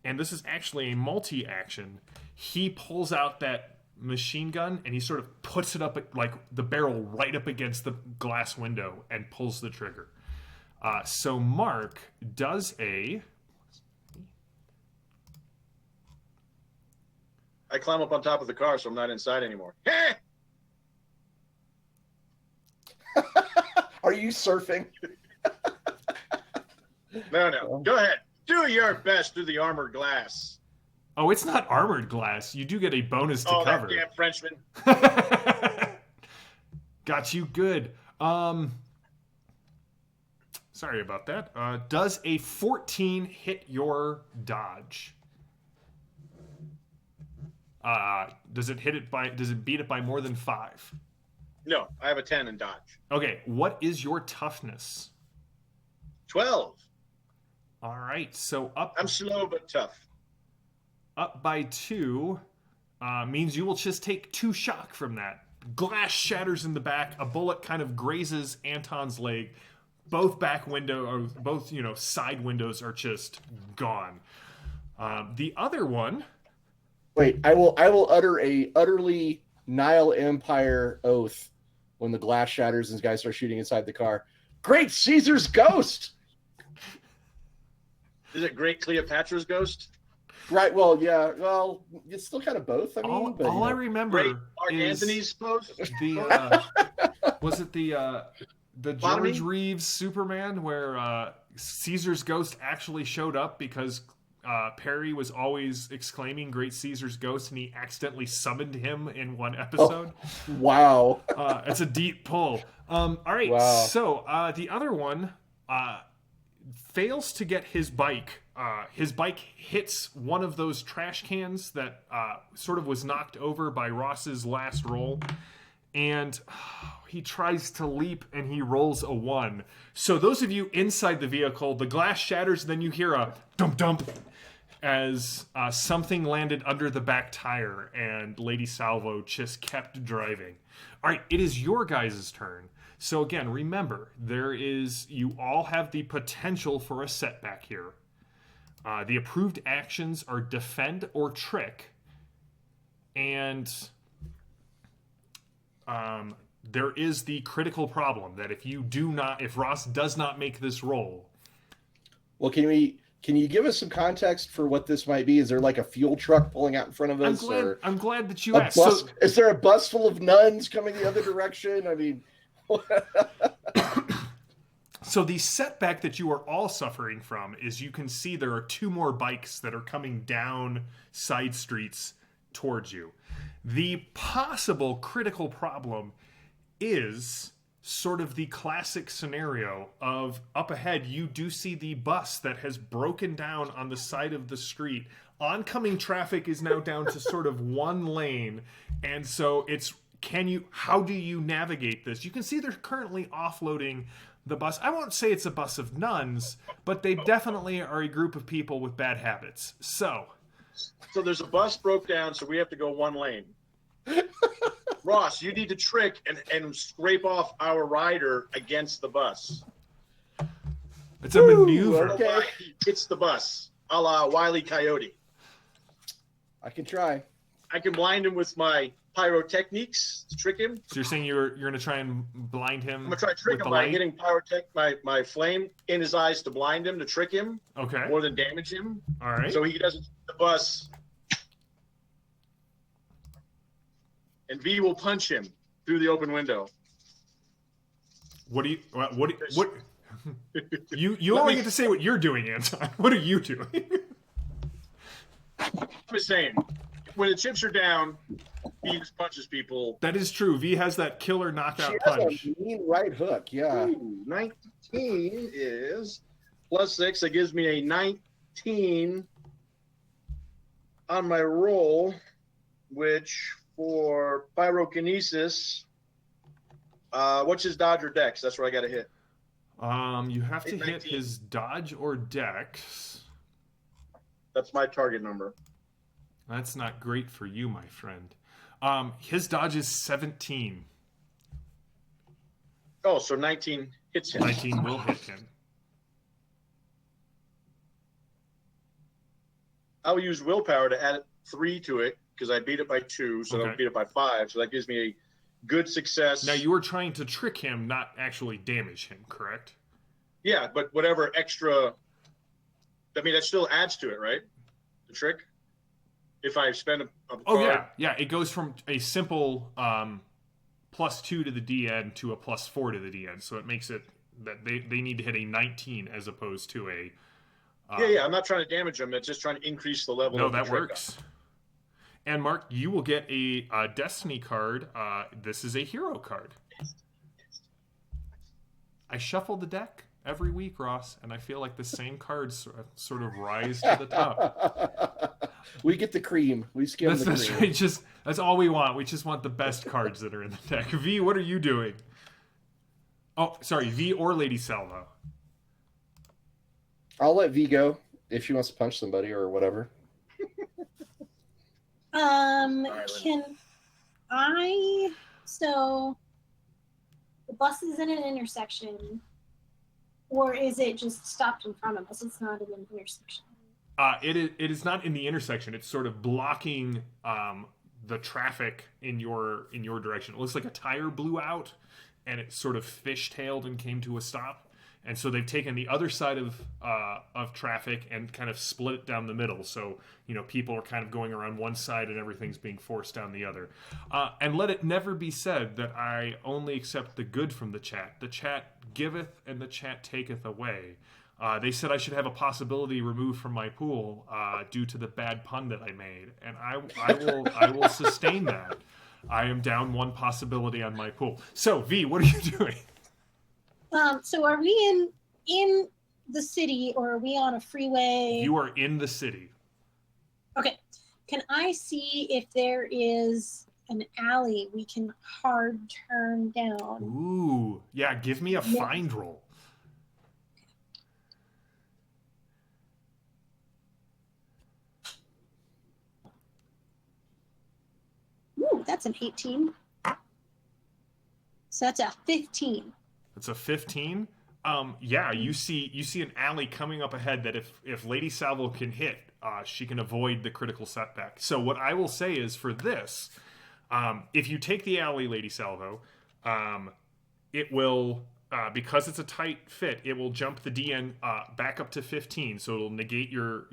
And this is actually a multi-action. He pulls out that machine gun, and he sort of puts it up, like the barrel right up against the glass window and pulls the trigger. So Mark does a... I climb up on top of the car, so I'm not inside anymore. Are you surfing? No. Go ahead. Do your best through the armored glass. Oh, it's not armored glass. You do get a bonus to cover. That damn Frenchman. Got you good. Sorry about that. Does a 14 hit your dodge? Does it beat it by more than 5? No, I have a 10 in dodge. Okay, what is your toughness? 12. All right, so I'm slow but tough. Up by 2 means you will just take 2 shock from that. Glass shatters in the back. A bullet kind of grazes Anton's leg. Both side windows are just gone. The other one. Wait, I will utter a utterly Nile Empire oath when the glass shatters and guys start shooting inside the car. Great Caesar's ghost! Is it Great Cleopatra's ghost? Right, well, yeah. Well, it's still kind of both. I mean, I remember Great Mark Antony's ghost? Was it the George Reeves Superman where Caesar's ghost actually showed up because Perry was always exclaiming Great Caesar's ghost, and he accidentally summoned him in one episode. Oh, wow. It's a deep pull. All right, wow. So the other one fails to get his bike. His bike hits one of those trash cans that sort of was knocked over by Ross's last roll, and he tries to leap, and he rolls a 1. So those of you inside the vehicle, the glass shatters, and then you hear a dump as something landed under the back tire, and Lady Salvo just kept driving. All right, it is your guys' turn. So again, remember, you all have the potential for a setback here. The approved actions are defend or trick, and there is the critical problem that if Ross does not make this roll. Well, can you give us some context for what this might be? Is there like a fuel truck pulling out in front of us? I'm glad that you asked. Is there a bus full of nuns coming the other direction? I mean, so the setback that you are all suffering from is you can see there are 2 more bikes that are coming down side streets towards you. The possible critical problem is sort of the classic scenario of up ahead, you do see the bus that has broken down on the side of the street. Oncoming traffic is now down to sort of 1 lane. And so how do you navigate this? You can see they're currently offloading the bus. I won't say it's a bus of nuns, but they definitely are a group of people with bad habits. So there's a bus broke down, so we have to go 1 lane. Ross, you need to trick and scrape off our rider against the bus. It's a maneuver. Okay. He hits the bus, a la Wile E. Coyote. I can try. I can blind him with my pyrotechniques to trick him. So you're saying you're going to try and blind him? I'm going to try to trick him by hitting my flame in his eyes to blind him, to trick him. Okay. More than damage him. All right. So he doesn't hit the bus. And V will punch him through the open window. What you only get to say what you're doing, Anton. What are you doing? I'm just saying, when the chips are down, he just punches people. That is true. V has that killer knockout She has punch. a mean right hook. Yeah. Ooh, 19 is +6. That gives me a 19 on my roll, which for pyrokinesis, what's his dodge or dex? That's where I got to hit. You have to 19. hit his dodge or dex. That's my target number. That's not great for you, my friend. His dodge is 17. Oh, so 19 hits him. 19 will hit him. I'll use willpower to add 3 to it because I beat it by 2, so Okay. I'll beat it by 5. So that gives me a good success. Now, you were trying to trick him, not actually damage him, correct? Yeah, but whatever extra, I mean, that still adds to it, right? The trick? If I spend a Oh, card. yeah. It goes from a simple +2 to the DN to a +4 to the DN. So it makes it that they need to hit a 19 as opposed to a... Yeah, I'm not trying to damage them. It's just trying to increase the level No, of the that trick. works. And Mark, you will get a Destiny card. This is a hero card. I shuffle the deck every week, Ross, and I feel like the same cards sort of rise to the top. We get the cream. We skim the That's cream. right. That's all we want. We just want the best cards that are in the deck. V, what are you doing? Oh, sorry, V or Lady Salvo. I'll let V go if she wants to punch somebody or whatever. Can I? So the bus is in an intersection, or is it just stopped in front of us? It's not in an intersection. It is not in the intersection. It's sort of blocking the traffic in your direction. It looks like a tire blew out, and it sort of fishtailed and came to a stop. And so they've taken the other side of traffic and kind of split it down the middle. So, people are kind of going around one side and everything's being forced down the other. And let it never be said that I only accept the good from the chat. The chat giveth and the chat taketh away. They said I should have a possibility removed from my pool due to the bad pun that I made. And I will sustain that. I am down one possibility on my pool. So, V, what are you doing? So are we in the city, or are we on a freeway? You are in the city. Okay. Can I see if there is an alley we can hard turn down? Ooh, yeah. Give me a find roll. Ooh, that's an 18. So that's a 15. It's a 15. Yeah, you see an alley coming up ahead that if Lady Salvo can hit, she can avoid the critical setback. So what I will say is for this, if you take the alley, Lady Salvo, it will because it's a tight fit, it will jump the DN back up to 15. So it'll negate your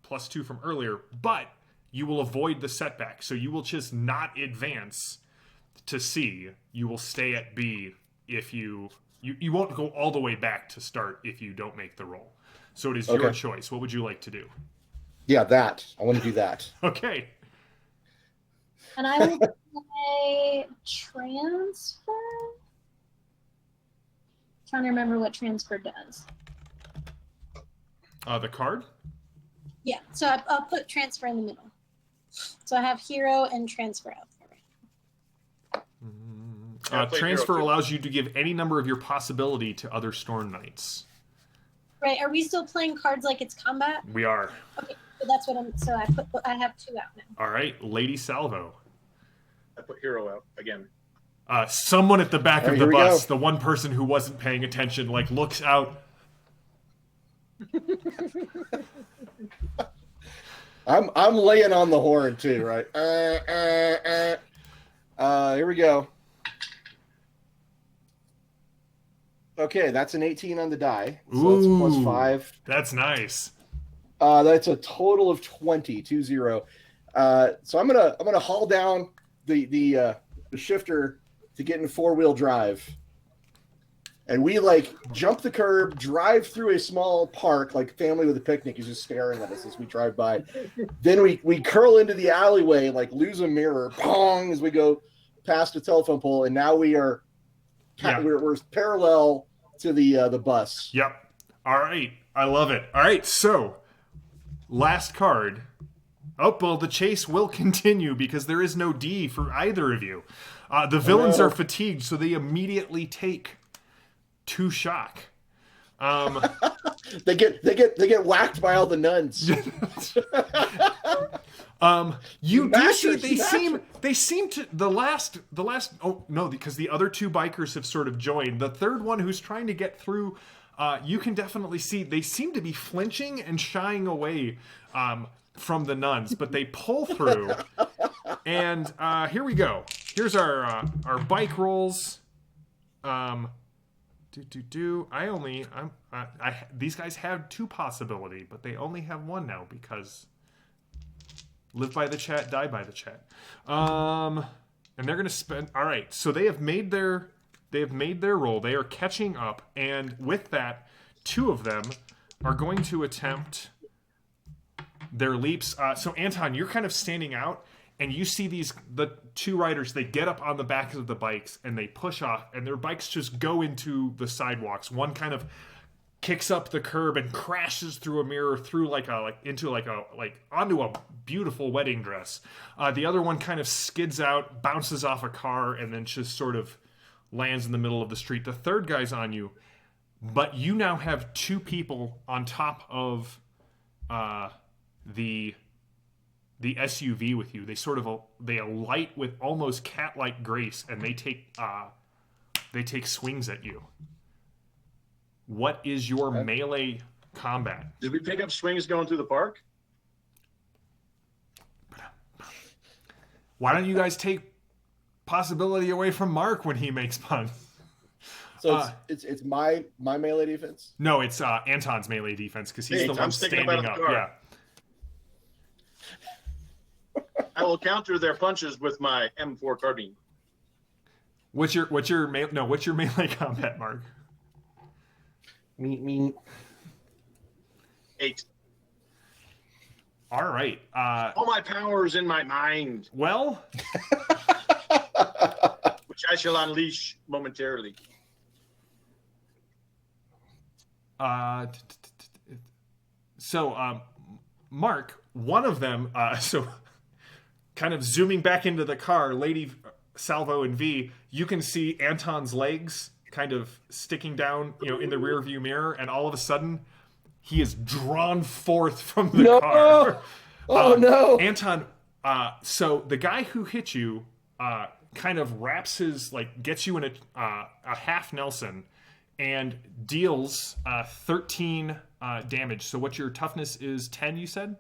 +2 from earlier, but you will avoid the setback. So you will just not advance to C. You will stay at B. If you won't go all the way back to start if you don't make the roll. So it is your choice. What would you like to do? Yeah, that. I want to do that. Okay. And I will play transfer. Trying to remember what transfer does. The card? Yeah, so I'll put transfer in the middle. So I have hero and transfer out there. Transfer allows you to give any number of your possibility to other Storm Knights. Right, are we still playing cards like it's combat? We are. Okay, so that's what so I have 2 out now. All right, Lady Salvo. I put hero out again. Someone at the back of the here we bus, go. the one person who wasn't paying attention, looks out. I'm laying on the horn too, right? Here we go. Okay, that's an 18 on the die. So that's +5. That's nice. That's a total of 20. So I'm gonna haul down the shifter to get in 4-wheel drive. And we like jump the curb, drive through a small park, like family with a picnic is just staring at us as we drive by. Then we curl into the alleyway, like lose a mirror, pong, as we go past a telephone pole, and now we're parallel to the bus. Yep. All right. I love it. All right. So, last card. Oh, well, the chase will continue because there is no D for either of you. The villains are fatigued, so they immediately take 2 shock. They get whacked by all the nuns. You do see they seem to the last oh no, because the other 2 bikers have sort of joined. The third one who's trying to get through, you can definitely see they seem to be flinching and shying away from the nuns, but they pull through. And here we go. Here's our bike rolls. These guys had 2 possibility, but they only have 1 now because live by the chat, die by the chat. And they're gonna spend. All right, so they have made their roll. They are catching up, and with that, 2 of them are going to attempt their leaps. So Anton, you're kind of standing out. And you see the 2 riders, they get up on the backs of the bikes and they push off, and their bikes just go into the sidewalks. One kind of kicks up the curb and crashes through a mirror, through onto a beautiful wedding dress. The other one kind of skids out, bounces off a car, and then just sort of lands in the middle of the street. The third guy's on you, but you now have 2 people on top of the SUV with you. They alight with almost cat-like grace, and they take swings at you. What is your melee combat? Did we pick up swings going through the park? Why don't you guys take possibility away from Mark when he makes puns? So it's my melee defense? No, it's Anton's melee defense because he's the one standing up. Yeah. I will counter their punches with my M4 carbine. What's your melee combat, Mark? Me. 8. All right. All my power is in my mind. Well, which I shall unleash momentarily. So, Mark, one of them, kind of zooming back into the car, Lady Salvo and V, you can see Anton's legs kind of sticking down, in the rear view mirror, and all of a sudden, he is drawn forth from the car. Oh no! Anton, so the guy who hit you, kind of wraps gets you in a half Nelson, and deals 13 damage. So what your toughness is, 10, you said?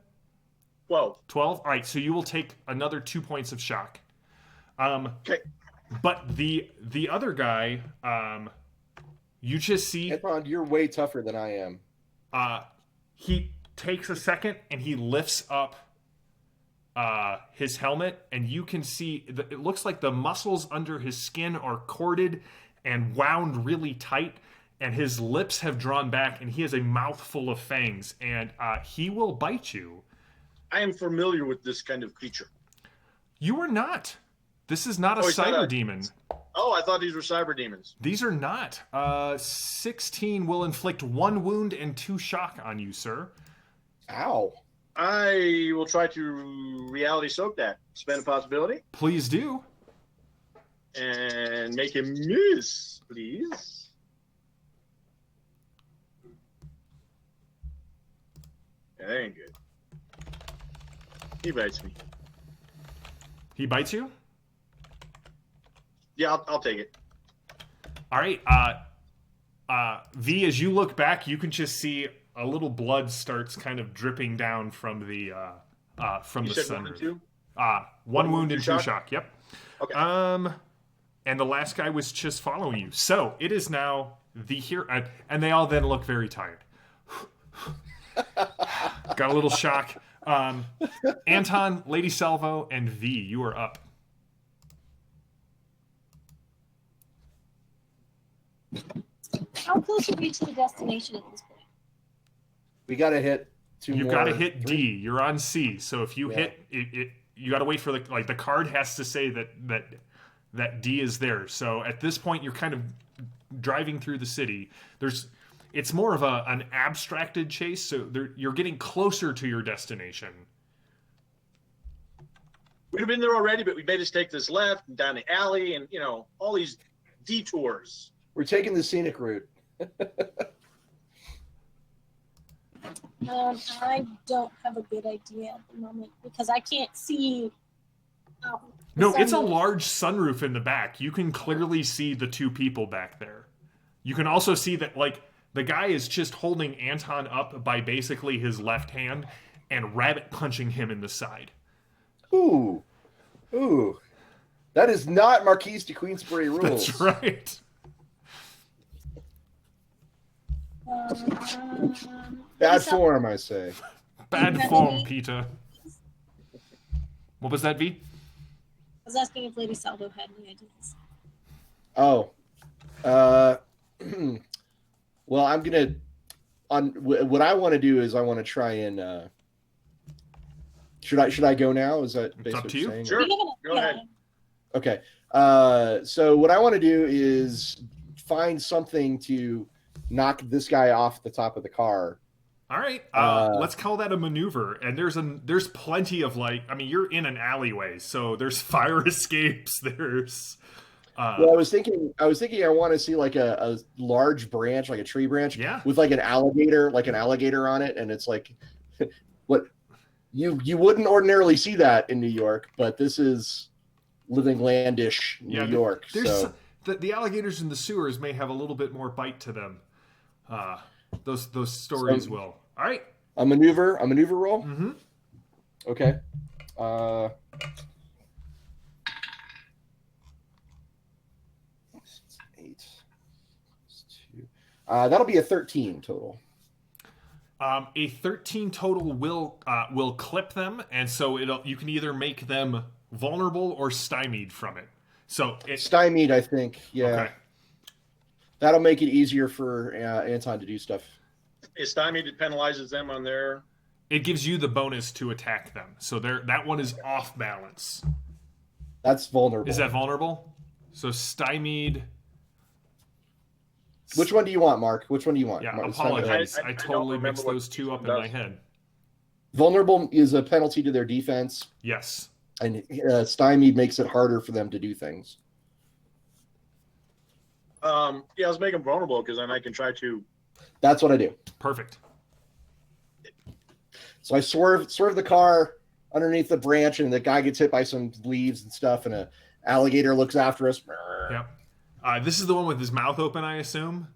12. All right, so you will take another 2 points of shock. Okay. But the other guy, you just see... Edmond, you're way tougher than I am. He takes a second and he lifts up his helmet, and you can see... It looks like the muscles under his skin are corded and wound really tight, and his lips have drawn back, and he has a mouthful of fangs, and he will bite you. I am familiar with this kind of creature. You are not. This is not a cyber demon. Oh, I thought these were cyber demons. These are not. 16 will inflict 1 wound and 2 shock on you, sir. Ow. I will try to reality soak that. Spend a possibility. Please do. And make him miss, please. Yeah, that ain't good. He bites me. He bites you? Yeah, I'll take it. All right. V, as you look back, you can just see a little blood starts kind of dripping down from the said sun. 1 and 2? 1 wound and 2 shock. Yep. Okay. And the last guy was just following you. So it is now the hero, and they all then look very tired. Got a little shock. Anton, Lady Salvo, and V, you are up. How close are we to the destination at this point? We got to hit two You more. got to hit three. D. You're on C. So if you hit it, you got to wait for the card has to say that D is there. So at this point, you're kind of driving through the city. It's more of an abstracted chase. So you're getting closer to your destination. We'd have been there already, but we made us take this left and down the alley, and all these detours. We're taking the scenic route. I don't have a good idea at the moment because I can't see. No, it's a large sunroof in the back. You can clearly see the two people back there. You can also see that, the guy is just holding Anton up by basically his left hand and rabbit punching him in the side. Ooh. That is not Marquise de Queensbury rules. That's right. Bad form, I say. Bad form, Peter. What was that, V? I was asking if Lady Salvo had any ideas. Oh. Well, I'm going to... What I want to do is I want to try and... Should I go now? Is that basically up to you. saying? Sure. Go ahead. Okay. So what I want to do is find something to knock this guy off the top of the car. All right. Let's call that a maneuver. And there's plenty of you're in an alleyway, so there's fire escapes. There's. Well, I was thinking I want to see a large branch, like a tree branch, with an alligator on it, and it's what you wouldn't ordinarily see that in New York, but this is living landish New York. So the alligators in the sewers may have a little bit more bite to them. Those stories will. All right. A maneuver roll. Mm-hmm. Okay. 8 2. That'll be a 13 total. A 13 total will clip them, and so you can either make them vulnerable or stymied from it. So stymied, I think. Yeah. Okay. That'll make it easier for Anton to do stuff. Is stymied, it penalizes them on their... It gives you the bonus to attack them. So that one is off balance. That's vulnerable. Is that vulnerable? So stymied... Which one do you want, Mark? Which one do you want? Yeah, Mark, apologies. I I don't totally remember mixed what those two up in does. my head. Vulnerable is a penalty to their defense, Yes. and stymied makes it harder for them to do things. Let's make them vulnerable because then I can try to... That's what I do. Perfect. So I swerve the car underneath the branch, and the guy gets hit by some leaves and stuff, and an alligator looks after us. Yep. This is the one with his mouth open, I assume.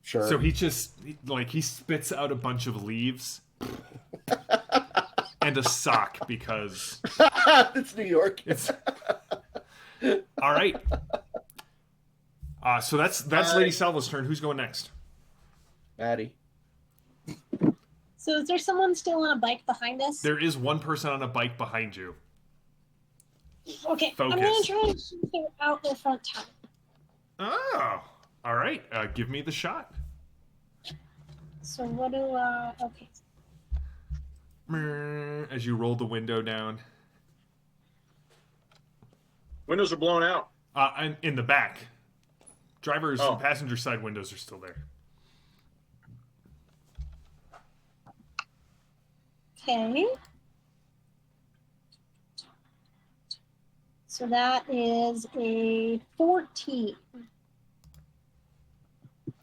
Sure. So he just he spits out a bunch of leaves and a sock because it's New York. it's all right. So that's Lady Salvo's turn. Who's going next? Maddie. So is there someone still on a bike behind us? There is one person on a bike behind you. Okay, Focus. I'm going to try and shoot her out their front tire. Oh, all right. Give me the shot. So what do okay. As you roll the window down. Windows are blown out. And in the back. Driver's Oh. and passenger side windows are still there. Okay. So that is a 14.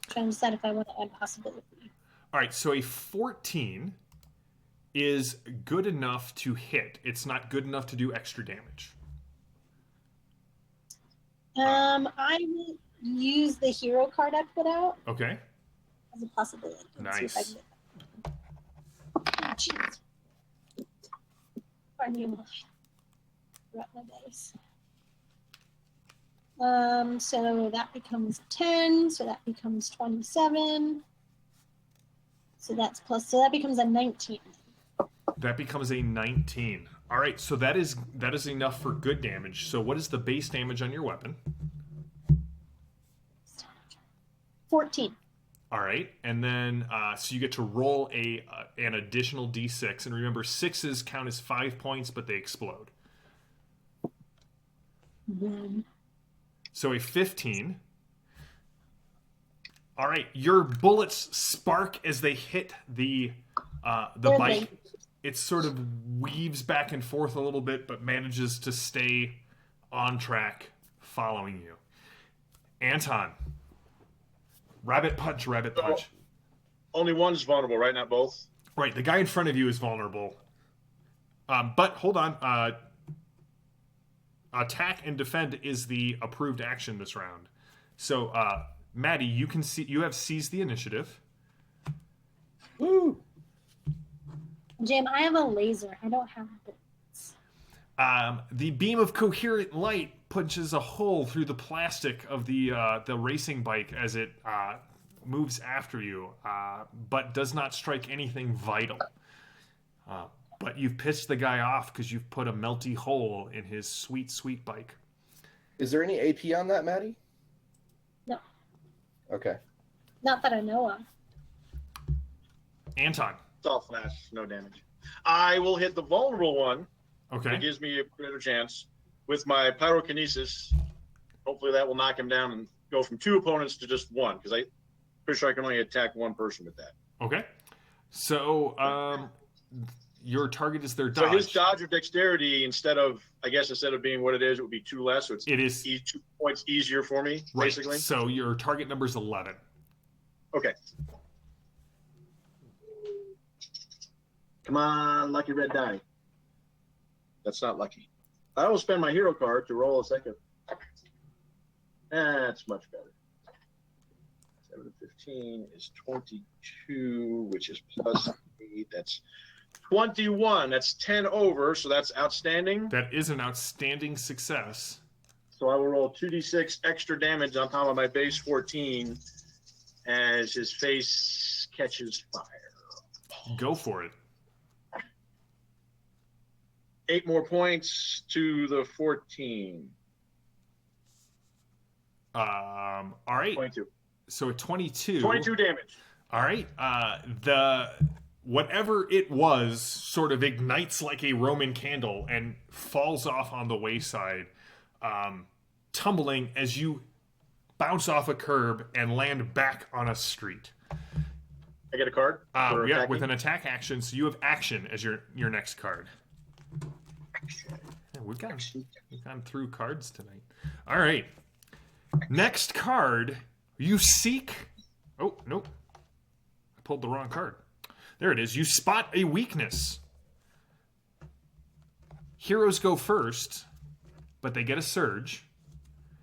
Trying to decide if I want to add possibility. All right, so a 14 is good enough to hit. It's not good enough to do extra damage. I will use the hero card I put out Okay. as a possibility. Let's see if I Nice. can get that. Jeez. Pardon me, drop my dice. So that becomes 10, so that becomes 27. So that becomes a 19. That becomes a 19. All right, so that is enough for good damage. So what is the base damage on your weapon? 14. All right, and then so you get to roll an additional d6, and remember 6s count as 5 points, but they explode. One. So a 15. All right, your bullets spark as they hit the bike. It sort of weaves back and forth a little bit, but manages to stay on track, following you. Anton, rabbit punch, rabbit punch. Only one's vulnerable, right? Not both. Right, the guy in front of you is vulnerable. But hold on. Attack and defend is the approved action this round. So, Maddie, you have seized the initiative. Woo! Jim, I have a laser. I don't have bullets. The beam of coherent light punches a hole through the plastic of the racing bike as it moves after you, but does not strike anything vital. But you've pissed the guy off because you've put a melty hole in his sweet, sweet bike. Is there any AP on that, Maddie? No. Okay. Not that I know of. Anton. It's all flash, no damage. I will hit the vulnerable one. Okay. It gives me a greater chance with my pyrokinesis. Hopefully that will knock him down and go from 2 opponents to just 1, because I'm pretty sure I can only attack 1 person with that. Okay. So, your target is their dodge. So his dodge or dexterity, instead of being what it is, it would be 2 less. So it is 2 points easier for me, right. basically. So your target number is 11. Okay. Come on, lucky red die. That's not lucky. I will spend my hero card to roll a second. That's much better. 7 to 15 is 22, which is plus 8. That's 21. That's 10 over, so that's outstanding. That is an outstanding success. So I will roll 2d6 extra damage on top of my base 14 as his face catches fire. Go for it. 8 more points to the 14. All right. 22. So a 22. 22 damage. All right. The whatever it was sort of ignites like a Roman candle and falls off on the wayside, tumbling as you bounce off a curb and land back on a street. I get a card? for Yeah, attacking? with an attack action. So you have action as your next card. Yeah, we've gone through cards tonight. All right. Next card, you seek. Oh, nope. I pulled the wrong card. There it is. You spot a weakness. Heroes go first, but they get a surge.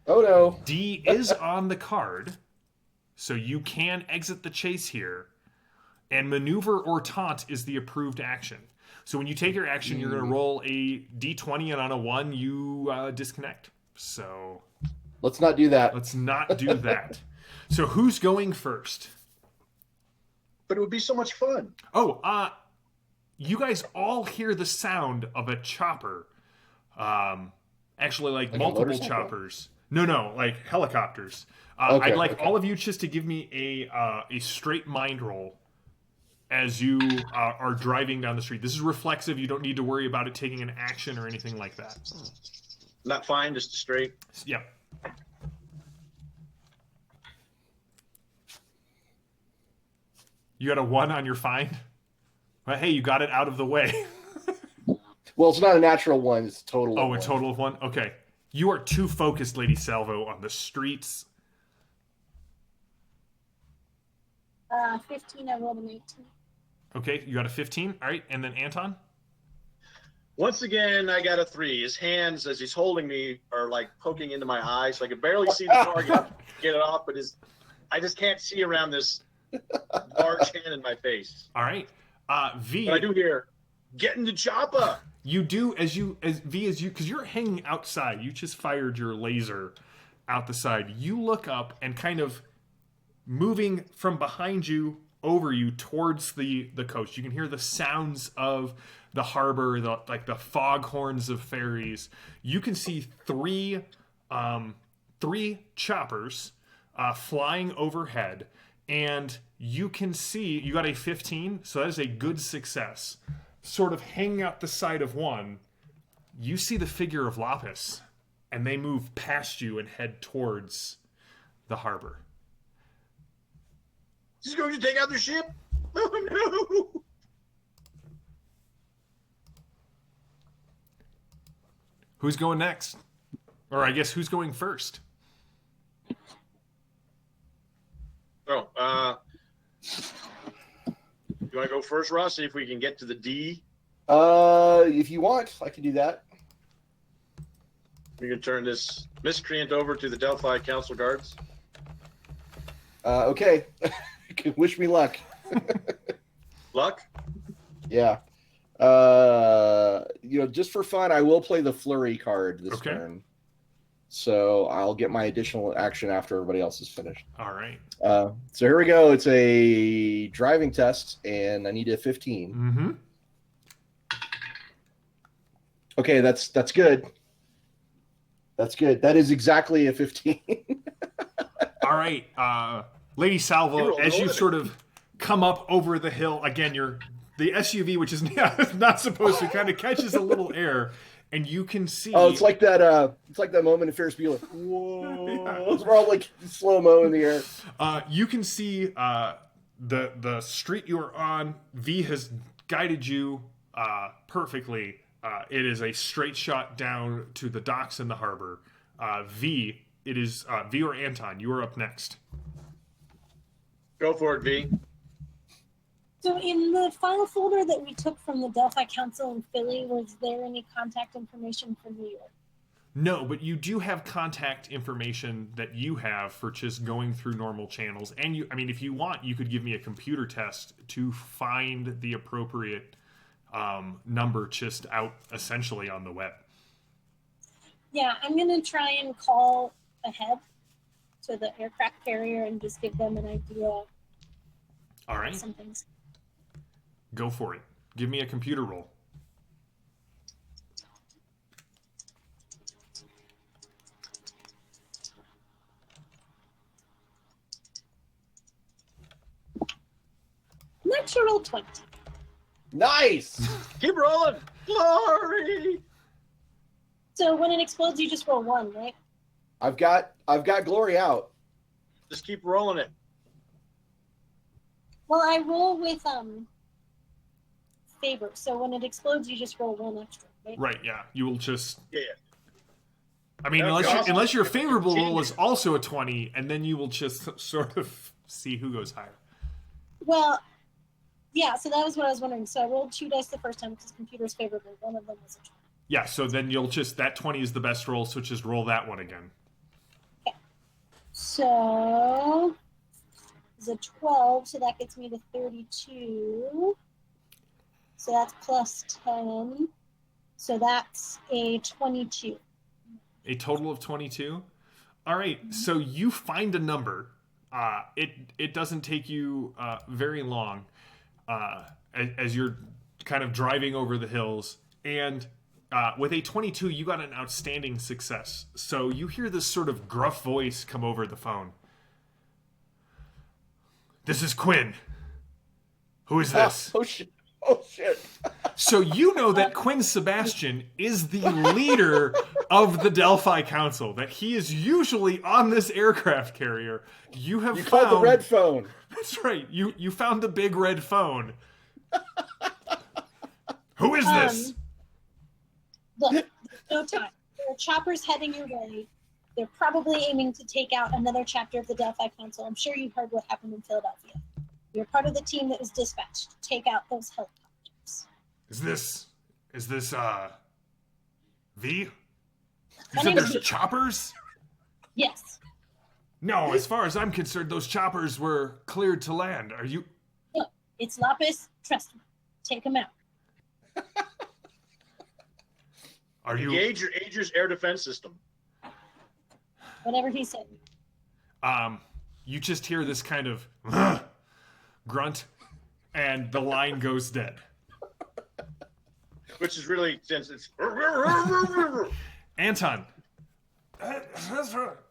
Oh no. D is on the card, so you can exit the chase here. And maneuver or taunt is the approved action. So when you take your action, you're going to roll a d20, and on a 1, you disconnect. So Let's not do that. let's not do that. So who's going first? But it would be so much fun. Oh, you guys all hear the sound of a chopper. Actually, like a multiple motorcycle? choppers. No, like helicopters. Okay, I'd like okay. all of you just to give me a straight mind roll as you are driving down the street. This is reflexive. You don't need to worry about it taking an action or anything like that. Not fine, just straight. Yep. You got a 1 on your find? But hey, you got it out of the way. Well, it's not a natural 1. It's a total. Oh, of a 1. total of 1? Okay. You are too focused, Lady Salvo, on the streets. 15, I rolled a 19. Okay, you got a 15. All right, and then Anton? Once again, I got a 3. His hands, as he's holding me, are like poking into my eyes. So I can barely see the target, get it off, but I just can't see around this large hand in my face. All right. V, But I do hear, get in the chopper. you do, because you're hanging outside. You just fired your laser out the side. You look up and kind of moving from behind you over you towards the coast. You can hear the sounds of the harbor, the foghorns of ferries. You can see three choppers flying overhead, and you can see you got a 15, so that is a good success. Sort of hanging out the side of one, you see the figure of Lapis, and they move past you and head towards the harbor. He's going to take out the ship. Oh no! Who's going next? Or I guess who's going first? Oh, you want to go first, Ross? See if we can get to the D. If you want, I can do that. We can turn this miscreant over to the Delphi Council guards. Okay. Wish me luck. Luck? Yeah. Just for fun, I will play the flurry card this turn. So I'll get my additional action after everybody else is finished. All right. So here we go. It's a driving test, and I need a 15. Mm-hmm. Okay, that's good. That's good. That is exactly a 15. All right. Lady Salvo, as you sort of come up over the hill, again, the SUV, which is not supposed to, kind of catches a little air, and you can see. Oh, it's like that. It's like that moment in Ferris Bueller. Whoa! We're all like slow mo in the air. You can see the street you are on. V has guided you perfectly. It is a straight shot down to the docks in the harbor. V, it is V or Anton. You are up next. Go for it, V. So in the file folder that we took from the Delphi Council in Philly, was there any contact information for New York? No, but you do have contact information that you have for just going through normal channels. And if you want, you could give me a computer test to find the appropriate number just out essentially on the web. Yeah, I'm going to try and call ahead to the aircraft carrier and just give them an idea. All right. Some things. Go for it. Give me a computer roll. Natural 20. Nice. Keep rolling. Glory. So when it explodes, you just roll 1, right? I've got glory out. Just keep rolling it. Well, I roll with favor. So when it explodes, you just roll 1 extra, right? Right, yeah. You will just... Yeah. I mean, unless your favorable roll is also a 20, and then you will just sort of see who goes higher. Well, yeah, so that was what I was wondering. So I rolled 2 dice the first time because computer's favorable. One of them was a 20. Yeah, so then you'll just... That 20 is the best roll, so just roll that one again. Okay. So... It's a 12, so that gets me to 32. So that's plus 10. So that's a 22. A total of 22? All right, so you find a number. It doesn't take you very long as you're kind of driving over the hills. And with a 22, you got an outstanding success. So you hear this sort of gruff voice come over the phone. This is Quinn. Who is this? Oh shit. Oh shit. So you know that Quinn Sebastian is the leader of the Delphi Council, that he is usually on this aircraft carrier. You found called the red phone. That's right. You found the big red phone. Who is this? Look, no time. There are choppers heading your way. They're probably aiming to take out another chapter of the Delphi Council. I'm sure you've heard what happened in Philadelphia. You're part of the team that was dispatched to take out those helicopters. Is this V? You My said name is there's V. choppers? Yes. No, as far as I'm concerned, those choppers were cleared to land. Are you... Look, it's Lapis. Trust me. Take him out. Are you... Engage your Aegis air defense system. Whatever he said. You just hear this kind of grunt, and the line goes dead. Which is really, since it's... Anton,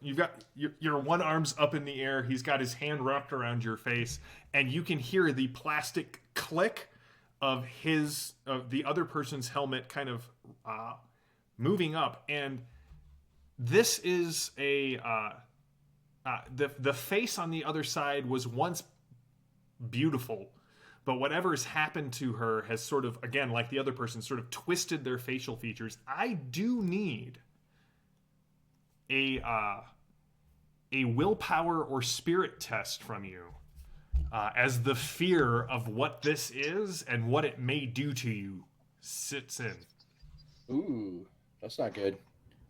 You've got your one arm's up in the air. He's got his hand wrapped around your face, and you can hear the plastic click of the other person's helmet kind of moving up. And this is the face on the other side was once beautiful, but whatever's happened to her has sort of, again, like the other person, sort of twisted their facial features. I do need a willpower or spirit test from you as the fear of what this is and what it may do to you sits in. Ooh, that's not good.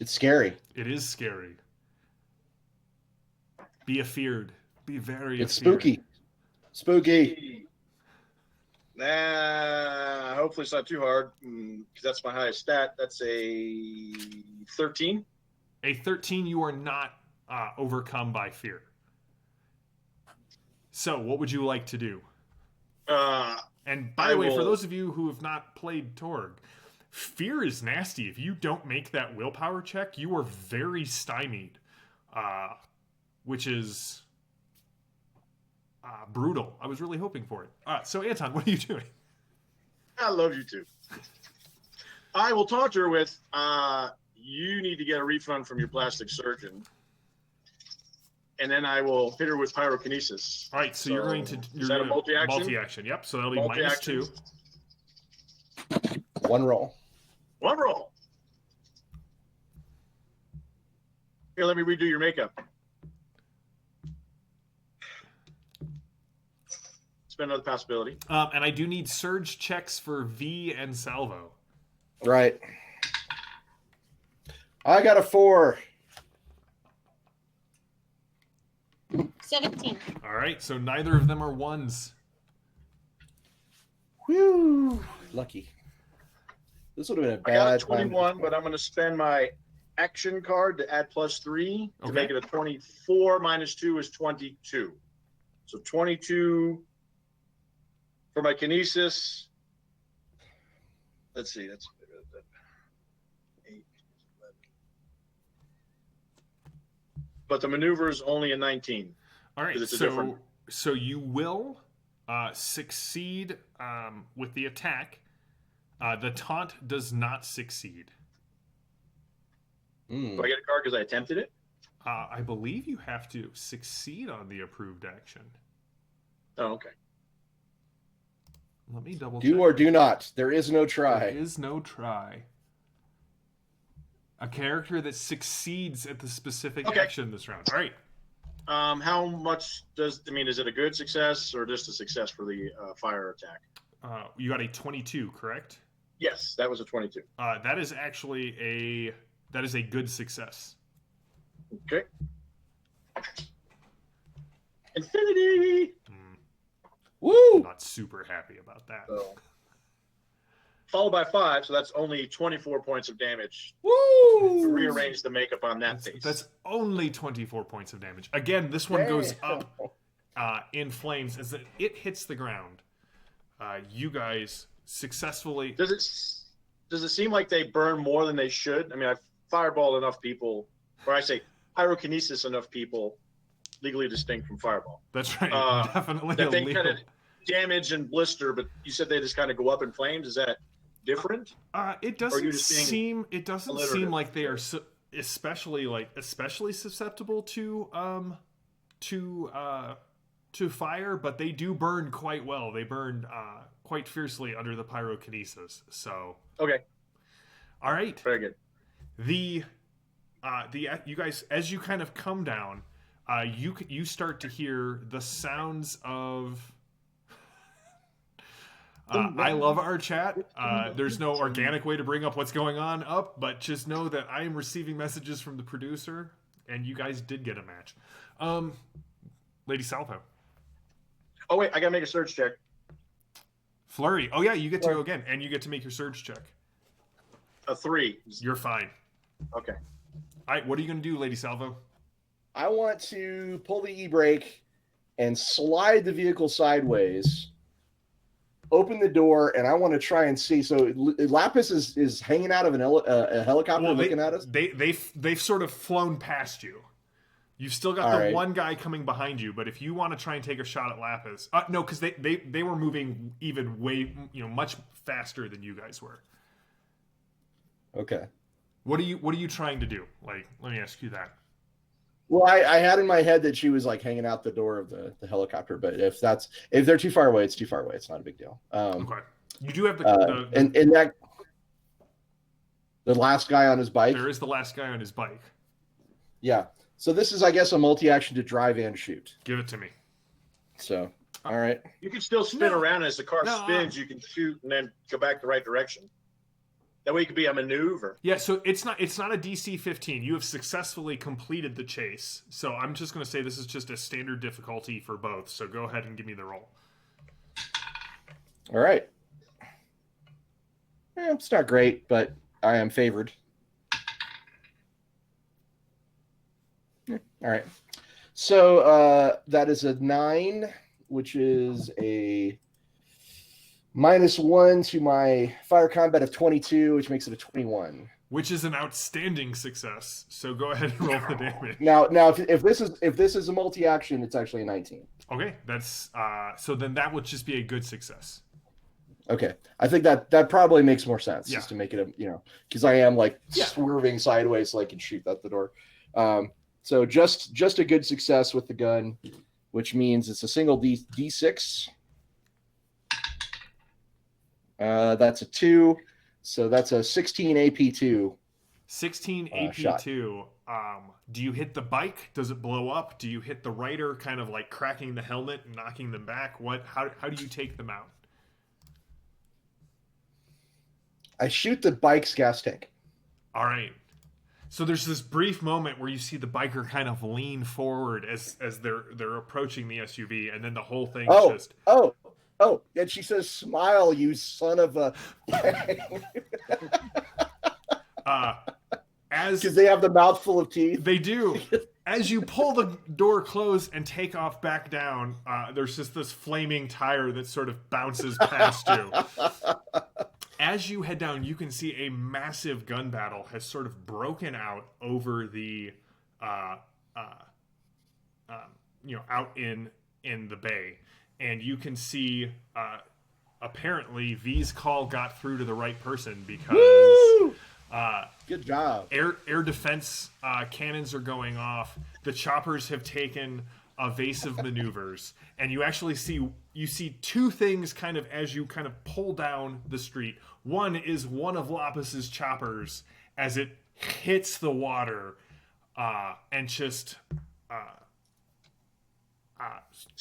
It's scary. It is scary. Be afeared. Be very It's afeared. spooky. Spooky. Nah, hopefully it's not too hard because that's my highest stat. That's a 13. A 13, you are not overcome by fear. So, what would you like to do? And by the way, for those of you who have not played Torg, fear is nasty. If you don't make that willpower check, you are very stymied, which is brutal. I was really hoping for it. So, Anton, what are you doing? I love you too. I will talk to her with, you need to get a refund from your plastic surgeon. And then I will hit her with pyrokinesis. All right, so you're going to... Is that a multi-action? Multi-action, yep. So that'll be -2. One roll. One roll. Here, let me redo your makeup. It's been another possibility. And I do need surge checks for V and Salvo. Right. I got a 4. 17. All right, so neither of them are ones. Whew. Lucky. This would have been a I got bad a 21, but I'm going to spend my action card to add +3 to Okay. make it a 24. -2 is 22. So 22 for my kinesis. Let's see. That's 8, 11. But the maneuver is only a 19. All right, It's a different- so you will succeed with the attack. The taunt does not succeed. Mm. Do I get a card because I attempted it? I believe you have to succeed on the approved action. Oh, okay. Let me double check. Do or do not. There is no There try. is no try. A character that succeeds at the specific Okay. action this round. All right. How much is it a good success or just a success for the fire attack? You got a 22, correct? Yes, that was a 22. That is actually a good success. Okay. Infinity. Woo! Not super happy about that. So, followed by 5, so that's only 24 points of damage. Woo! Rearrange the makeup on that face. That's only 24 points of damage. Again, this one goes up in flames as it hits the ground. You guys successfully... Does it seem like they burn more than they should? I mean, I've fireballed enough people, or I say pyrokinesis enough people, legally distinct from fireball. That's right. Definitely That they illegal. kind of damage and blister, but you said they just kind of go up in flames. Is that different? It Or doesn't you just being seem. It doesn't alliterative? seem like they are especially susceptible to fire, but they do burn quite well. They burn quite fiercely under the pyrokinesis. So Okay, all right, very good. you guys, as you kind of come down, you start to hear the sounds of. I love our chat. There's no organic way to bring up what's going on up, but just know that I am receiving messages from the producer, and you guys did get a match. Lady Salvo. Oh wait, I gotta make a search check. Flurry. Oh yeah, you get to go again, and you get to make your surge check. A 3. You're fine. Okay. All right, what are you going to do, Lady Salvo? I want to pull the e-brake and slide the vehicle sideways open the door, and I want to try and see. So Lapis is hanging out of a helicopter looking at us. They've sort of flown past you. You've still got the one guy coming behind you, but if you want to try and take a shot at Lapis, no, because they were moving even way much faster than you guys were. Okay. What are you trying to do? Like, let me ask you that. Well, I had in my head that she was like hanging out the door of the helicopter, but if they're too far away, it's too far away. It's not a big deal. Okay. You do have and that the last guy on his bike. There is the last guy on his bike. Yeah. So this is, I guess, a multi-action to drive and shoot. Give it to me. So, all right. You can still spin around as the car spins. You can shoot and then go back the right direction. That way it could be a maneuver. Yeah, so it's not a DC 15. You have successfully completed the chase. So I'm just going to say this is just a standard difficulty for both. So go ahead and give me the roll. All right. It's not great, but I am favored. All right. So that is a 9, which is a -1 to my fire combat of 22, which makes it a 21. Which is an outstanding success. So go ahead and roll the damage. Now, if this is a multi-action, it's actually a 19. Okay, that's so then that would just be a good success. Okay, I think that probably makes more sense, Yeah. just to make it because I am like swerving sideways so I can shoot out the door. So just a good success with the gun, which means it's a single D6. That's a 2, so that's a 16 AP2. 16 AP2. Do you hit the bike? Does it blow up? Do you hit the rider, kind of like cracking the helmet and knocking them back? How do you take them out? I shoot the bike's gas tank. All right. So there's this brief moment where you see the biker kind of lean forward as they're approaching the SUV, and then the whole thing just. Oh, and she says, "Smile, you son of a." Because they have the mouth full of teeth. They do. As you pull the door closed and take off back down, there's just this flaming tire that sort of bounces past you. As you head down, you can see a massive gun battle has sort of broken out over the, out in the bay. And you can see, apparently, V's call got through to the right person because good job. Air defense cannons are going off. The choppers have taken evasive maneuvers, and you actually see two things kind of as you kind of pull down the street. One is one of Lapis's choppers as it hits the water, and just.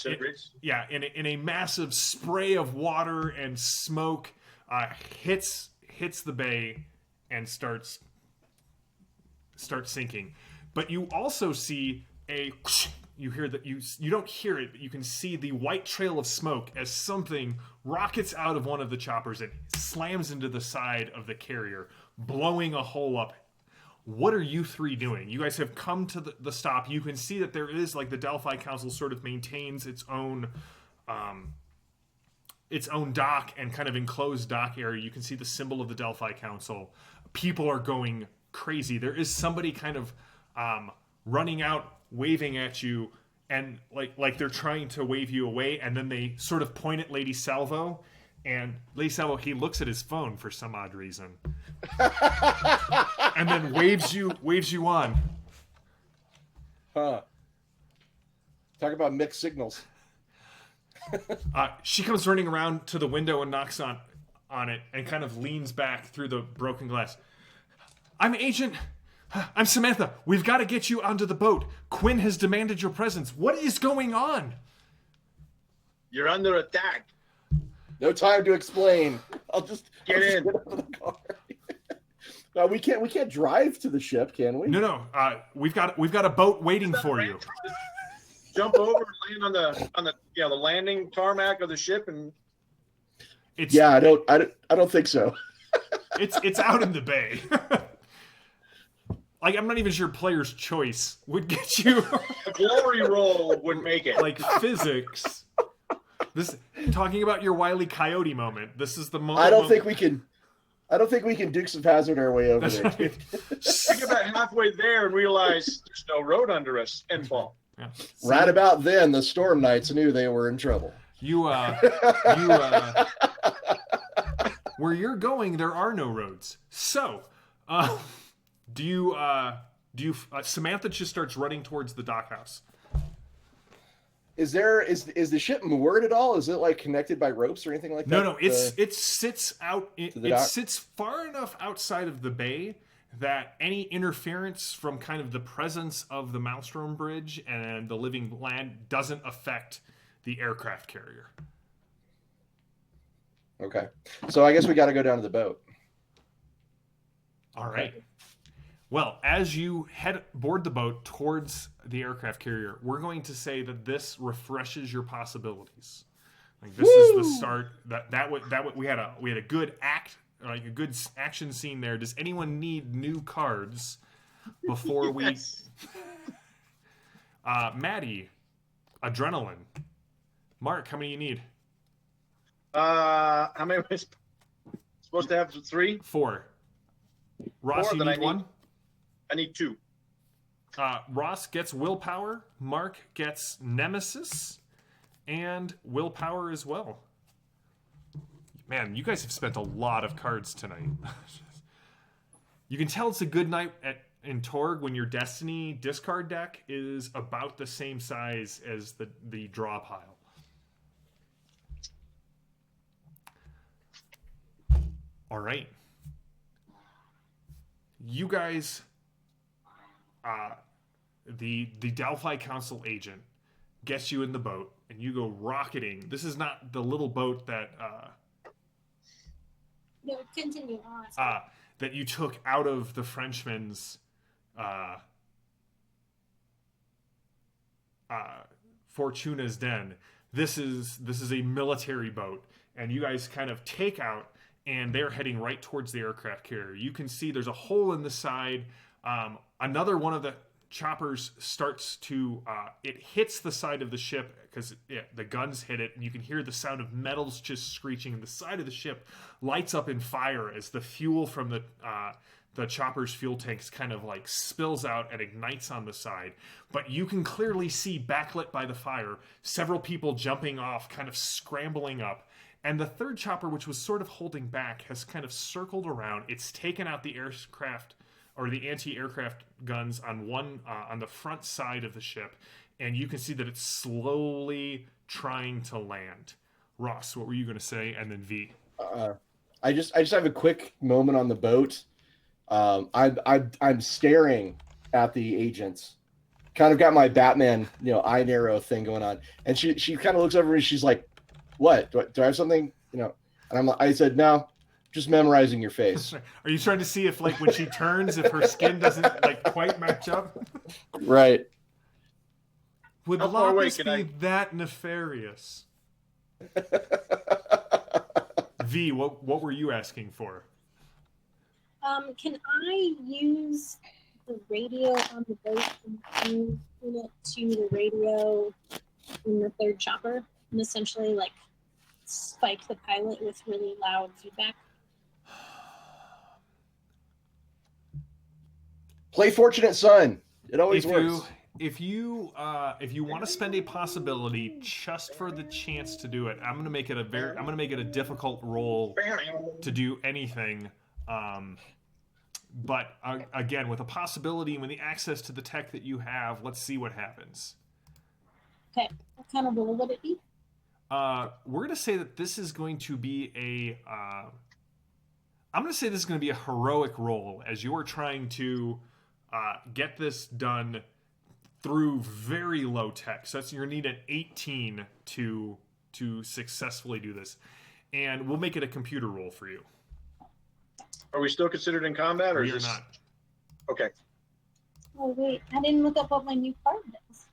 In a massive spray of water and smoke, hits the bay and starts sinking. But you also see you hear that you don't hear it, but you can see the white trail of smoke as something rockets out of one of the choppers and slams into the side of the carrier, blowing a hole up. What are you three doing? You guys have come to the stop. You can see that there is, like, the Delphi Council sort of maintains its own dock and kind of enclosed dock area. You can see the symbol of the Delphi Council. People are going crazy. There is somebody kind of running out, waving at you, and like they're trying to wave you away, and then they sort of point at Lady Salvo. And Lady Salvo, he looks at his phone for some odd reason, and then waves you on. Huh? Talk about mixed signals. She comes running around to the window and knocks on it, and kind of leans back through the broken glass. I'm Samantha. We've got to get you onto the boat. Quinn has demanded your presence. What is going on? You're under attack. No time to explain. I'll just get in. Get out of the car. No, we can't drive to the ship, can we? No. We've got a boat waiting for you. Jump over and land on the landing tarmac of the ship, and I don't think so. It's out in the bay. Like, I'm not even sure player's choice would get you. A glory roll would make it. Like physics. This talking about your Wile E. Coyote moment. This is the moment. I don't think we can Dukes of Hazzard our way over That's there. right. We get about halfway there and realize there's no road under us and fall. Yeah. Right about then, the Storm Knights knew they were in trouble. Where you're going, there are no roads. So, do you Samantha just starts running towards the dockhouse. Is the ship moored at all? Is it like connected by ropes or anything like that? No, it sits out. It sits far enough outside of the bay that any interference from kind of the presence of the Maelstrom Bridge and the living land doesn't affect the aircraft carrier. Okay, so I guess we got to go down to the boat. All right. Well, as you board the boat towards the aircraft carrier, we're going to say that this refreshes your possibilities. Like this is the start. We had a good act, like a good action scene there. Does anyone need new cards before Yes. Maddie, adrenaline. Mark, how many you need? How many was supposed to have? 3? 4. Ross, 4, you then need 1? I need 2. Ross gets willpower. Mark gets nemesis and willpower as well. Man, you guys have spent a lot of cards tonight. You can tell it's a good night in Torg when your Destiny discard deck is about the same size as the draw pile. All right. You guys, the Delphi Council agent gets you in the boat, and you go rocketing. This is not the little boat that No, continue on. that you took out of the Frenchman's Fortuna's den. This is a military boat, and you guys kind of take out, and they're heading right towards the aircraft carrier. You can see there's a hole in the side. Another one of the choppers starts to it hits the side of the ship because the guns hit it, and you can hear the sound of metals just screeching, and the side of the ship lights up in fire as the fuel from the chopper's fuel tanks kind of like spills out and ignites on the side. But you can clearly see, backlit by the fire, several people jumping off, kind of scrambling up. And the third chopper, which was sort of holding back, has kind of circled around. It's taken out the aircraft or the anti-aircraft guns on the front side of the ship, and you can see that it's slowly trying to land. Ross, what were you going to say? And then V. I just have a quick moment on the boat. I'm staring at the agents. Kind of got my Batman, eye narrow thing going on, and she kind of looks over and she's like, "What? Do I have something?" And I said, "No, just memorizing your face." Are you trying to see if, like, when she turns, if her skin doesn't like quite match up? Right. Would How far away Lapis can be I- that nefarious? V, what were you asking for? Can I use the radio on the boat and move it to the radio in the third chopper and essentially like spike the pilot with really loud feedback? Play Fortunate Son. It always works. If you want to spend a possibility just for the chance to do it, I'm gonna make it a difficult roll to do anything. But again, with a possibility and with the access to the tech that you have, let's see what happens. Okay, what kind of roll would it be? We're gonna say that this is going to be I'm gonna say this is going to be a heroic roll as you are trying to get this done through very low tech. So you're gonna need an 18 to successfully do this, and we'll make it a computer roll for you. Are we still considered in combat, or We is are this... not. Okay. Oh wait, I didn't look up what my new card does.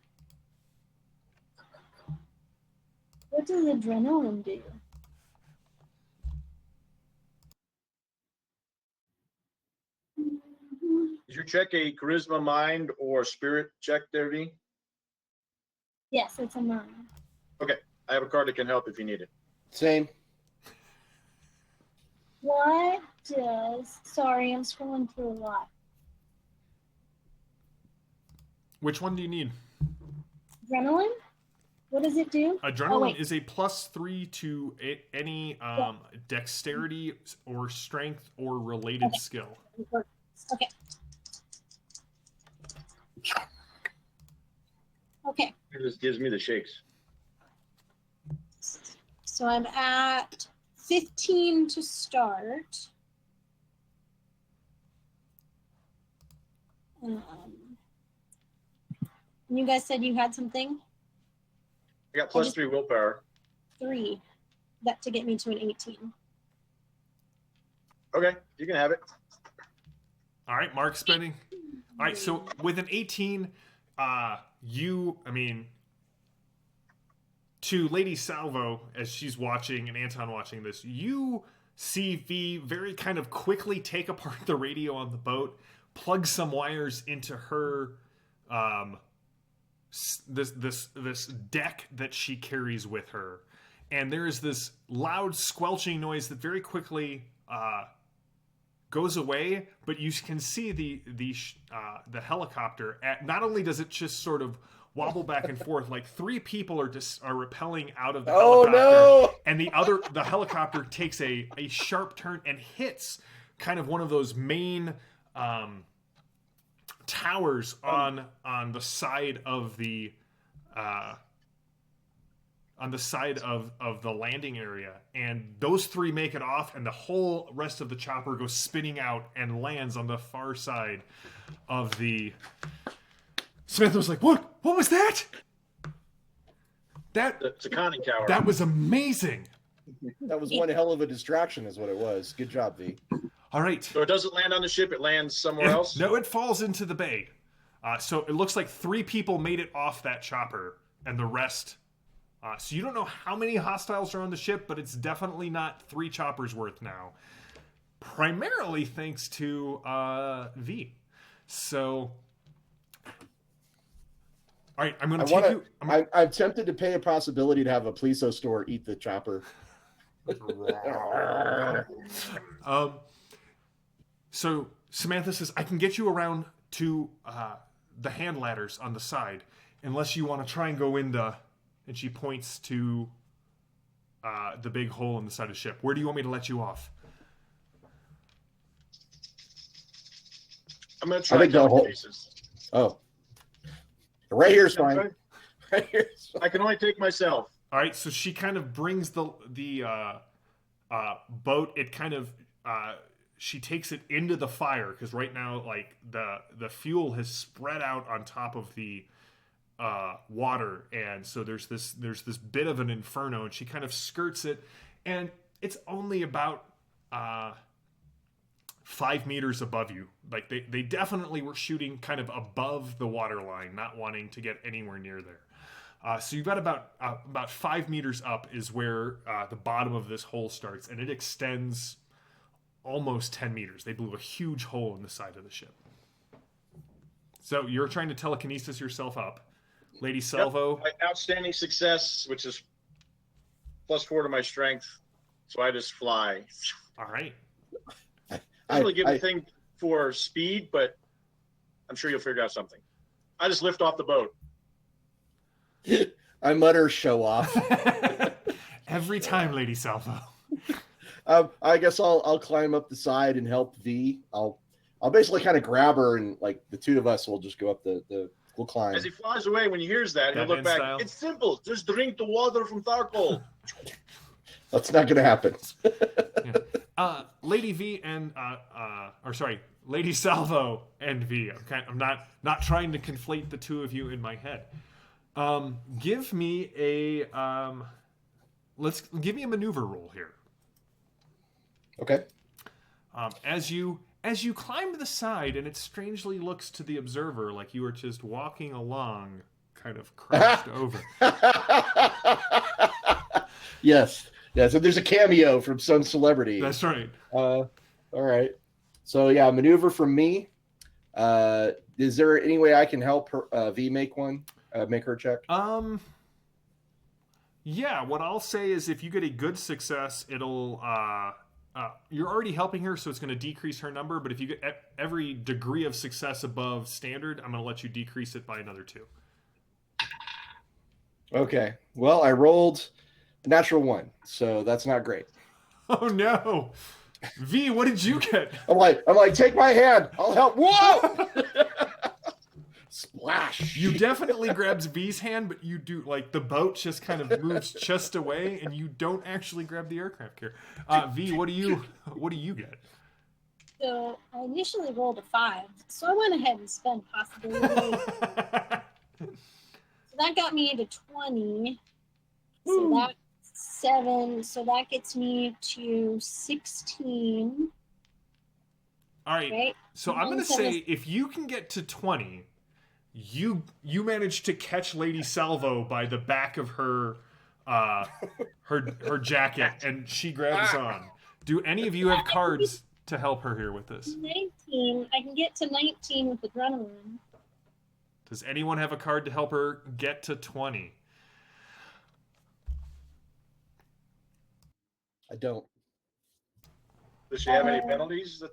What does adrenaline do? Did you check a charisma, mind, or spirit check there, V? Yes, it's a 9. I have a card that can help if you need it. Same. What does? Sorry, I'm scrolling through a lot. Which one do you need? Adrenaline. What does it do? Adrenaline is a +3 to any dexterity or strength or related skill. Okay. Okay. It just gives me the shakes. So I'm at 15 to start. You guys said you had something? I got +3 willpower. 3. That to get me to an 18. Okay, you can have it. All right, Mark spending. All right, so with an 18, to Lady Salvo, as she's watching and Anton watching this, you see V very kind of quickly take apart the radio on the boat, plug some wires into her this deck that she carries with her, and there is this loud squelching noise that very quickly goes away, but you can see the helicopter. Not only does it just sort of wobble back and forth, like 3 people are rappelling out of the helicopter, no! and the helicopter takes a sharp turn and hits kind of one of those main towers on the side of the landing area, and those 3 make it off, and the whole rest of the chopper goes spinning out and lands on the far side of the. Smith was like, "What? What was that? It's a conning tower. That was amazing." That was one hell of a distraction, is what it was. Good job, V. All right. So it doesn't land on the ship; it lands somewhere else. No, it falls into the bay. So it looks like 3 people made it off that chopper, and the rest. So you don't know how many hostiles are on the ship, but it's definitely not 3 choppers worth now. Primarily thanks to V. So, all right, I'm going to take you. I'm tempted to pay a possibility to have a Pleso store eat the chopper. So Samantha says, I can get you around to the hand ladders on the side, unless you want to try and go into. And she points to the big hole in the side of the ship. Where do you want me to let you off? I'm going to try telekinesis. Oh. Right here's fine. Right here's fine. I can only take myself. All right, so she kind of brings the boat. It kind of she takes it into the fire, because right now, like the fuel has spread out on top of the water, and so there's this bit of an inferno, and she kind of skirts it, and it's only about 5 meters above you. Like they definitely were shooting kind of above the water line, not wanting to get anywhere near there. So you've got about 5 meters up is where the bottom of this hole starts, and it extends almost 10 meters. They blew a huge hole in the side of the ship. So you're trying to telekinesis yourself up. Lady Salvo. Yep. Outstanding success, which is +4 to my strength. So I just fly. All right. I really give a thing for speed, but I'm sure you'll figure out something. I just lift off the boat. I mutter, show off. Every time, Lady Salvo. I guess I'll climb up the side and help V. I'll basically kind of grab her, and like the 2 of us will just go up we'll climb. As he flies away, when he hears that, he'll look back. Style. It's simple. Just drink the water from Tharkol. That's not going to happen. Yeah. Lady V and Lady Salvo and V. I'm not trying to conflate the 2 of you in my head. Give me a give me a maneuver roll here. Okay. As you climb to the side, and it strangely looks to the observer like you are just walking along, kind of crouched over. Yes. So there's a cameo from some celebrity. That's right. All right. So yeah, maneuver from me. Is there any way I can help her, V make her check? Yeah, what I'll say is if you get a good success, it'll you're already helping her, so it's going to decrease her number. But if you get every degree of success above standard, I'm going to let you decrease it by another 2. Okay. Well, I rolled a natural 1, so that's not great. Oh no, V, what did you get? I'm like, take my hand. I'll help. Whoa! Splash. You definitely grabs V's hand, but you do like the boat just kind of moves just away, and you don't actually grab the aircraft carrier. V, what do you get? So I initially rolled a 5, so I went ahead and spent possibility. So that got me to 20. So that's 7. So that gets me to 16. All right. Right? So I'm going to say if you can get to 20, you manage to catch Lady Salvo by the back of her her jacket, and she grabs on. Do any of you have cards to help her here with this? 19. I can get to 19 with adrenaline. Does anyone have a card to help her get to 20? I don't. Does she have any penalties?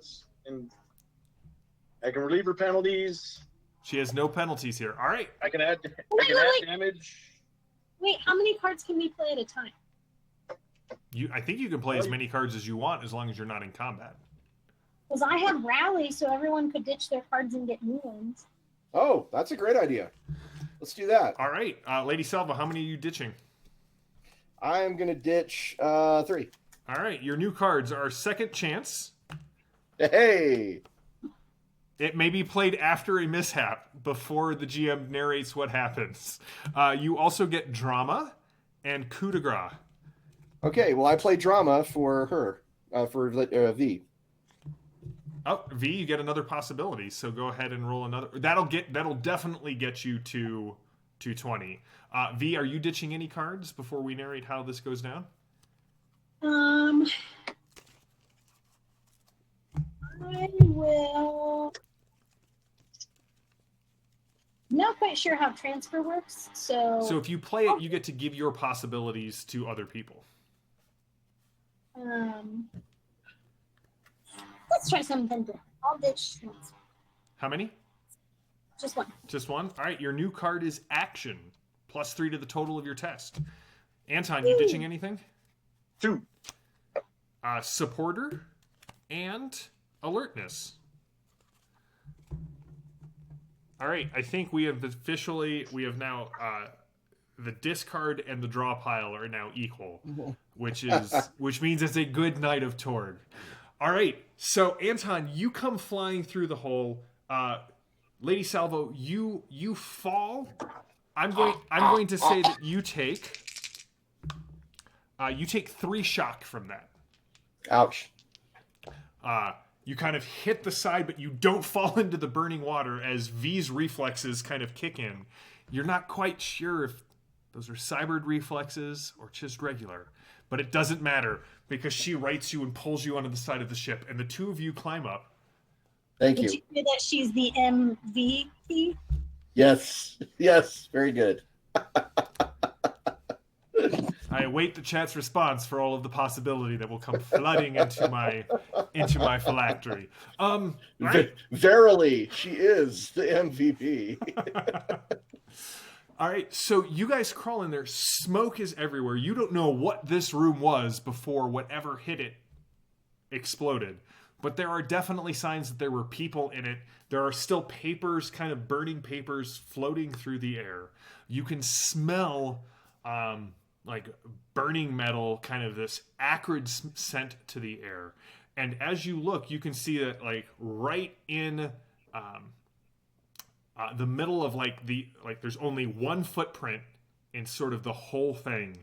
I can relieve her penalties. She has no penalties here. All right. I can add Wait. damage. Wait, how many cards can we play at a time? I think you can play as many cards as you want as long as you're not in combat. Because I have rally, so everyone could ditch their cards and get new ones. Oh, that's a great idea. Let's do that. All right. Lady Salvo, how many are you ditching? I am going to ditch 3. All right. Your new cards are Second Chance. Hey! It may be played after a mishap, before the GM narrates what happens. You also get Drama and Coup de Grace. Okay, well, I play drama for her, for V. Oh, V, you get another possibility. So go ahead and roll another. That'll definitely get you to 20. V, are you ditching any cards before we narrate how this goes down? I will. I'm not quite sure how transfer works, so So if you play it, you get to give your possibilities to other people. let's try something different. I'll ditch transfer. How many? Just 1. Just 1? All right, your new card is Action, +3 to the total of your test. Anton, you ditching anything? 2. Supporter and Alertness. All right, I think we have now the discard and the draw pile are now equal, which means it's a good night of Torg. All right, so Anton, you come flying through the hole. Lady Salvo, you fall. I'm going to say that you take 3 shock from that. Ouch. You kind of hit the side, but you don't fall into the burning water as V's reflexes kind of kick in. You're not quite sure if those are cybered reflexes or just regular, but it doesn't matter because she rights you and pulls you onto the side of the ship, and the 2 of you climb up. Thank Did you. you hear that she's the MVP? Yes, very good. I await the chat's response for all of the possibility that will come flooding into my phylactery. Right. Verily, she is the MVP. All right, so you guys crawl in there. Smoke is everywhere. You don't know what this room was before whatever hit it exploded. But there are definitely signs that there were people in it. There are still papers, kind of burning papers, floating through the air. You can smell like burning metal, kind of this acrid scent to the air. And as you look, you can see that like right in the middle of there's only one footprint in sort of the whole thing,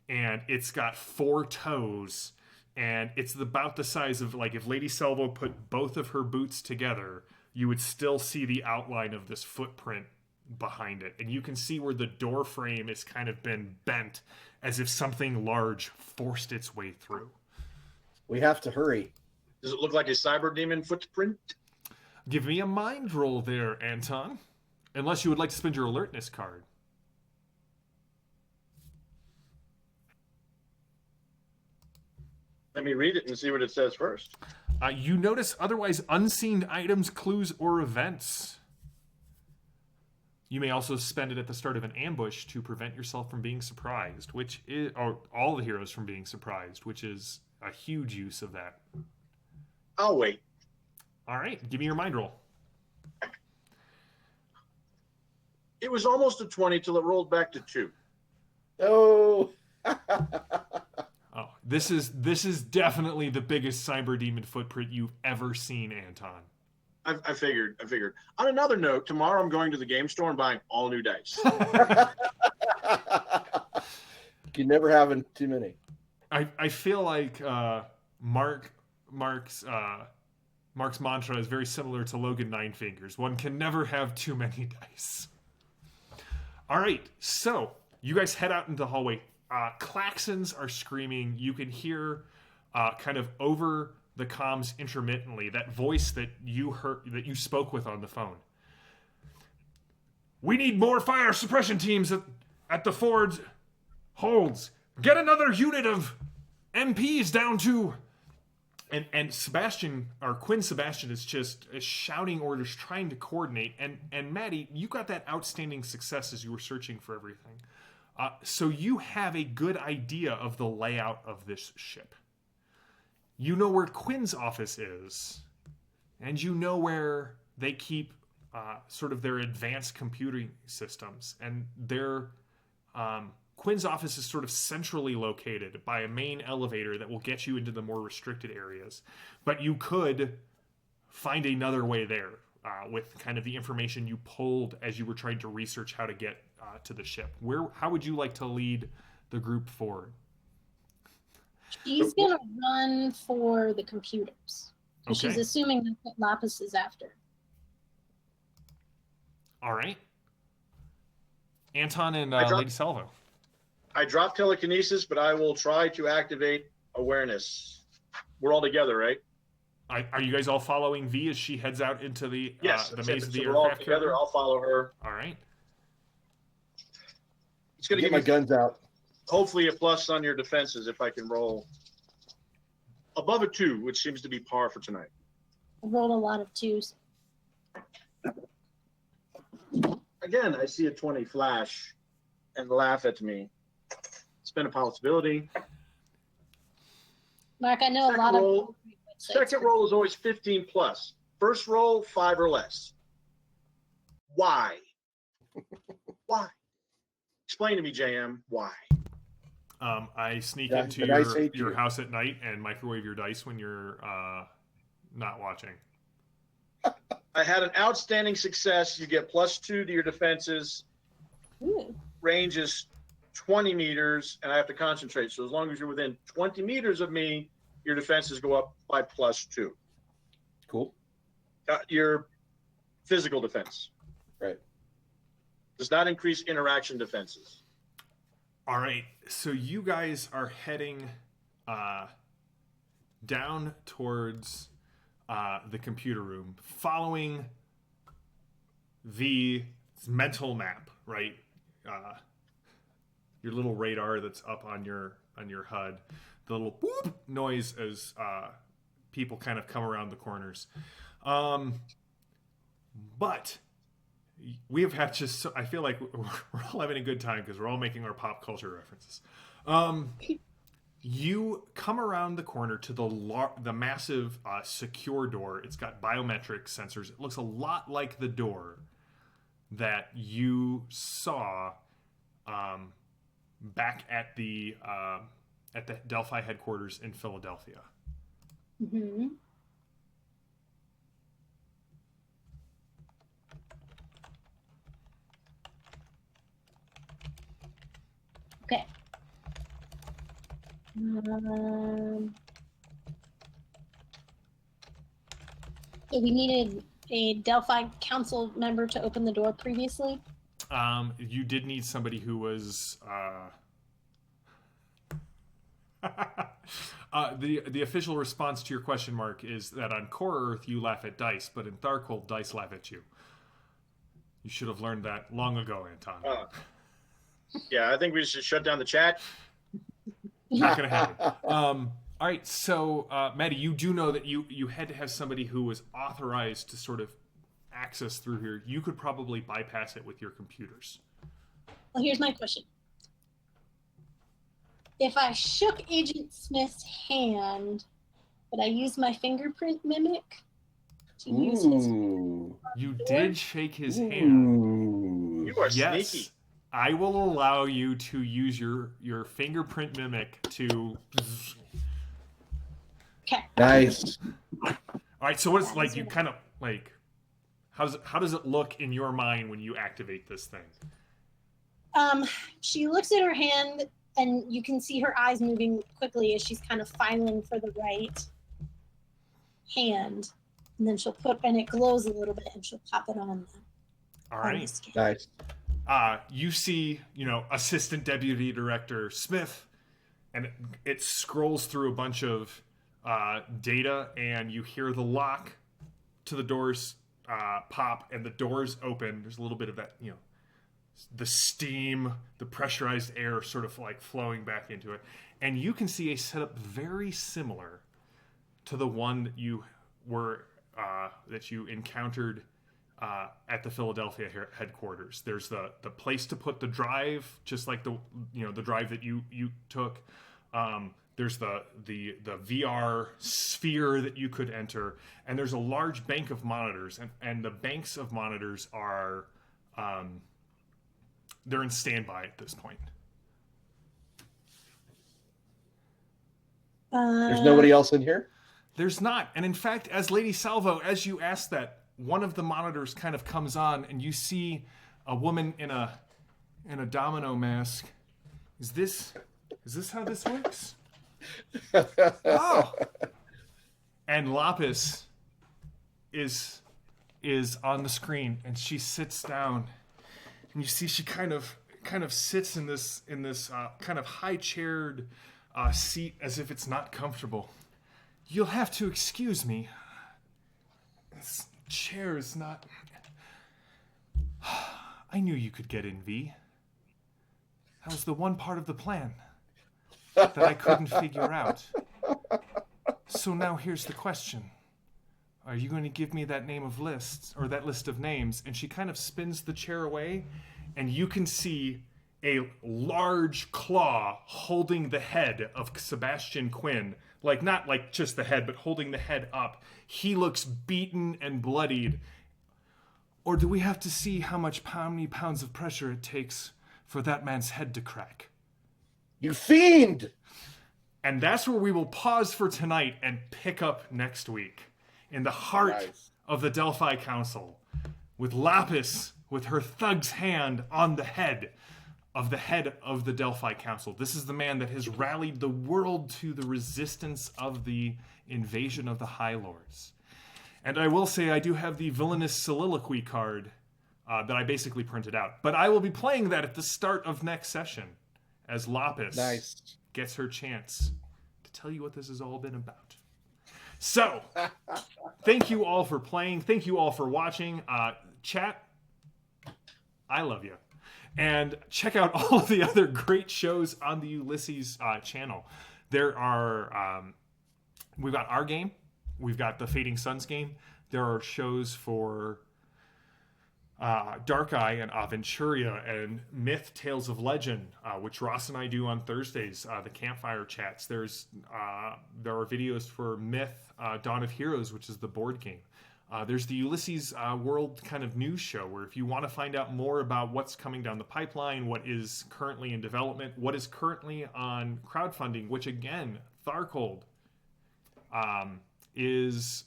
and it's got 4 toes, and it's about the size of like if Lady Salvo put both of her boots together, you would still see the outline of this footprint behind it, and you can see where the door frame has kind of been bent as if something large forced its way through. We have to hurry. Does it look like a cyber demon footprint? Give me a mind roll there, Anton. Unless you would like to spend your alertness card. Let me read it and see what it says first. You notice otherwise unseen items, clues, or events. You may also spend it at the start of an ambush to prevent yourself from being surprised, or all the heroes from being surprised, which is a huge use of that. I'll wait. All right, give me your mind roll. It was almost a 20 till it rolled back to 2. Oh. Oh, this is definitely the biggest cyber demon footprint you've ever seen, Anton. I figured. On another note, tomorrow I'm going to the game store and buying all new dice. You never have too many. I feel like Mark's mantra is very similar to Logan Nine Fingers. One can never have too many dice. All right, so you guys head out into the hallway. Klaxons are screaming. You can hear kind of over the comms intermittently that voice that you heard, that you spoke with on the phone. We need more fire suppression teams at the Ford holds. Get another unit of MPs down to... And Sebastian, or Quinn Sebastian, is just shouting orders, trying to coordinate. And Maddie, you got that outstanding success as you were searching for everything. So you have a good idea of the layout of this ship. You know where Quinn's office is, and you know where they keep sort of their advanced computing systems. And their Quinn's office is sort of centrally located by a main elevator that will get you into the more restricted areas. But you could find another way there with kind of the information you pulled as you were trying to research how to get to the ship. How would you like to lead the group forward? She's going to run for the computers. Okay. She's assuming that's what Lapis is after. All right. Anton and Lady Salvo. I dropped telekinesis, but I will try to activate awareness. We're all together, right? Are you guys all following V as she heads out into the Yes, the maze of the we're all aircraft together. carrier? I'll follow her. All right. It's going to Get give my me guns out. hopefully a plus on your defenses if I can roll above a 2, which seems to be par for tonight. I rolled a lot of 2s. Again, I see a 20 flash and laugh at me. It's been a possibility. Mark, I know Second a lot roll. of... Second roll is always 15 plus. First roll, 5 or less. Why? Why? Explain to me, JM, why? I sneak Yeah, into but I say your to- house at night and microwave your dice when you're not watching. I had an outstanding success. You get +2 to your defenses. Ooh. Range is 20 meters, and I have to concentrate. So as long as you're within 20 meters of me, your defenses go up by +2. Cool. Your physical defense Right. does not increase interaction defenses. All right. So you guys are heading down towards the computer room, following the mental map, right? Your little radar that's up on your HUD, the little boop noise as people kind of come around the corners. But we have had just, I feel like we're all having a good time because we're all making our pop culture references. You come around the corner to the massive secure door. It's got biometric sensors. It looks a lot like the door that you saw back at the Delphi headquarters in Philadelphia. Mm-hmm. Okay. So we needed a Delphi Council member to open the door previously. You did need somebody who was the official response to your question mark is that on Core Earth you laugh at dice, but in Tharkhold dice laugh at you. You should have learned that long ago, Anton. Yeah, I think we should shut down the chat. Not gonna happen. All right, so Maddie, you do know that you had to have somebody who was authorized to sort of access through here. You could probably bypass it with your computers. Well, here's my question. If I shook Agent Smith's hand, would I use my fingerprint mimic to use his? You did shake his hand. Ooh. You are Yes, sneaky. I will allow you to use your fingerprint mimic to. Okay. Nice. All right, so what's like you kind of like how does it look in your mind when you activate this thing? She looks at her hand, and you can see her eyes moving quickly as she's kind of filing for the right hand, and then she'll and it glows a little bit, and she'll pop it on. All on the right. skin. Nice. You see, Assistant Deputy Director Smith, and it scrolls through a bunch of data, and you hear the lock to the doors pop, and the doors open. There's a little bit of that, the steam, the pressurized air sort of like flowing back into it. And you can see a setup very similar to the one that you encountered at the Philadelphia headquarters. There's the place to put the drive, just like the drive that you took. There's the VR sphere that you could enter, and there's a large bank of monitors, and the banks of monitors are they're in standby at this point. There's nobody else in here? There's not. And in fact, as Lady Salvo, as you ask that, one of the monitors kind of comes on, and you see a woman in a domino mask. Is this how this works? Oh. And Lapis is on the screen, and she sits down, and you see she kind of sits in this kind of high-chaired seat as if it's not comfortable. You'll have to excuse me. This chair is not. I knew you could get in, V. That was the one part of the plan that I couldn't figure out. So now here's the question. Are you going to give me that name of lists, or that list of names? And she kind of spins the chair away, and you can see a large claw holding the head of Sebastian Quinn. Like, not like just the head, but holding the head up. He looks beaten and bloodied. Or do we have to see how many pounds of pressure it takes for that man's head to crack? You fiend! And that's where we will pause for tonight and pick up next week. In the heart of the Delphi Council, with Lapis with her thug's hand on the head of the Delphi Council. This is the man that has rallied the world to the resistance of the invasion of the High Lords. And I will say I do have the villainous soliloquy card that I basically printed out. But I will be playing that at the start of next session as Lapis gets her chance to tell you what this has all been about. So, thank you all for playing. Thank you all for watching. Chat, I love you. And check out all of the other great shows on the Ulysses channel. There are, we've got our game. We've got the Fading Suns game. There are shows for Dark Eye and Aventuria and Myth Tales of Legend, which Ross and I do on Thursdays, the campfire chats. There are videos for Myth Dawn of Heroes, which is the board game. There's the Ulysses World kind of news show, where if you want to find out more about what's coming down the pipeline, what is currently in development, what is currently on crowdfunding, which again, Tharcold is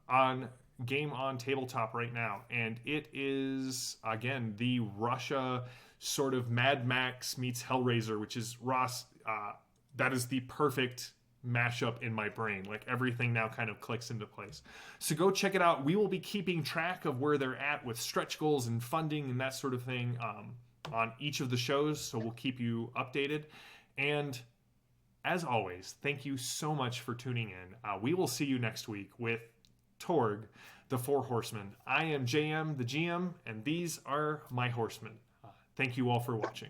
on Game on Tabletop right now, and it is again the Russia sort of Mad Max meets Hellraiser, which is Ross. That is the perfect mashup in my brain. Like, everything now kind of clicks into place. So go check it out. We will be keeping track of where they're at with stretch goals and funding and that sort of thing on each of the shows. So we'll keep you updated. And as always, thank you so much for tuning in. We will see you next week with Torg, the Four Horsemen. I am JM, the GM, and these are my horsemen. Thank you all for watching.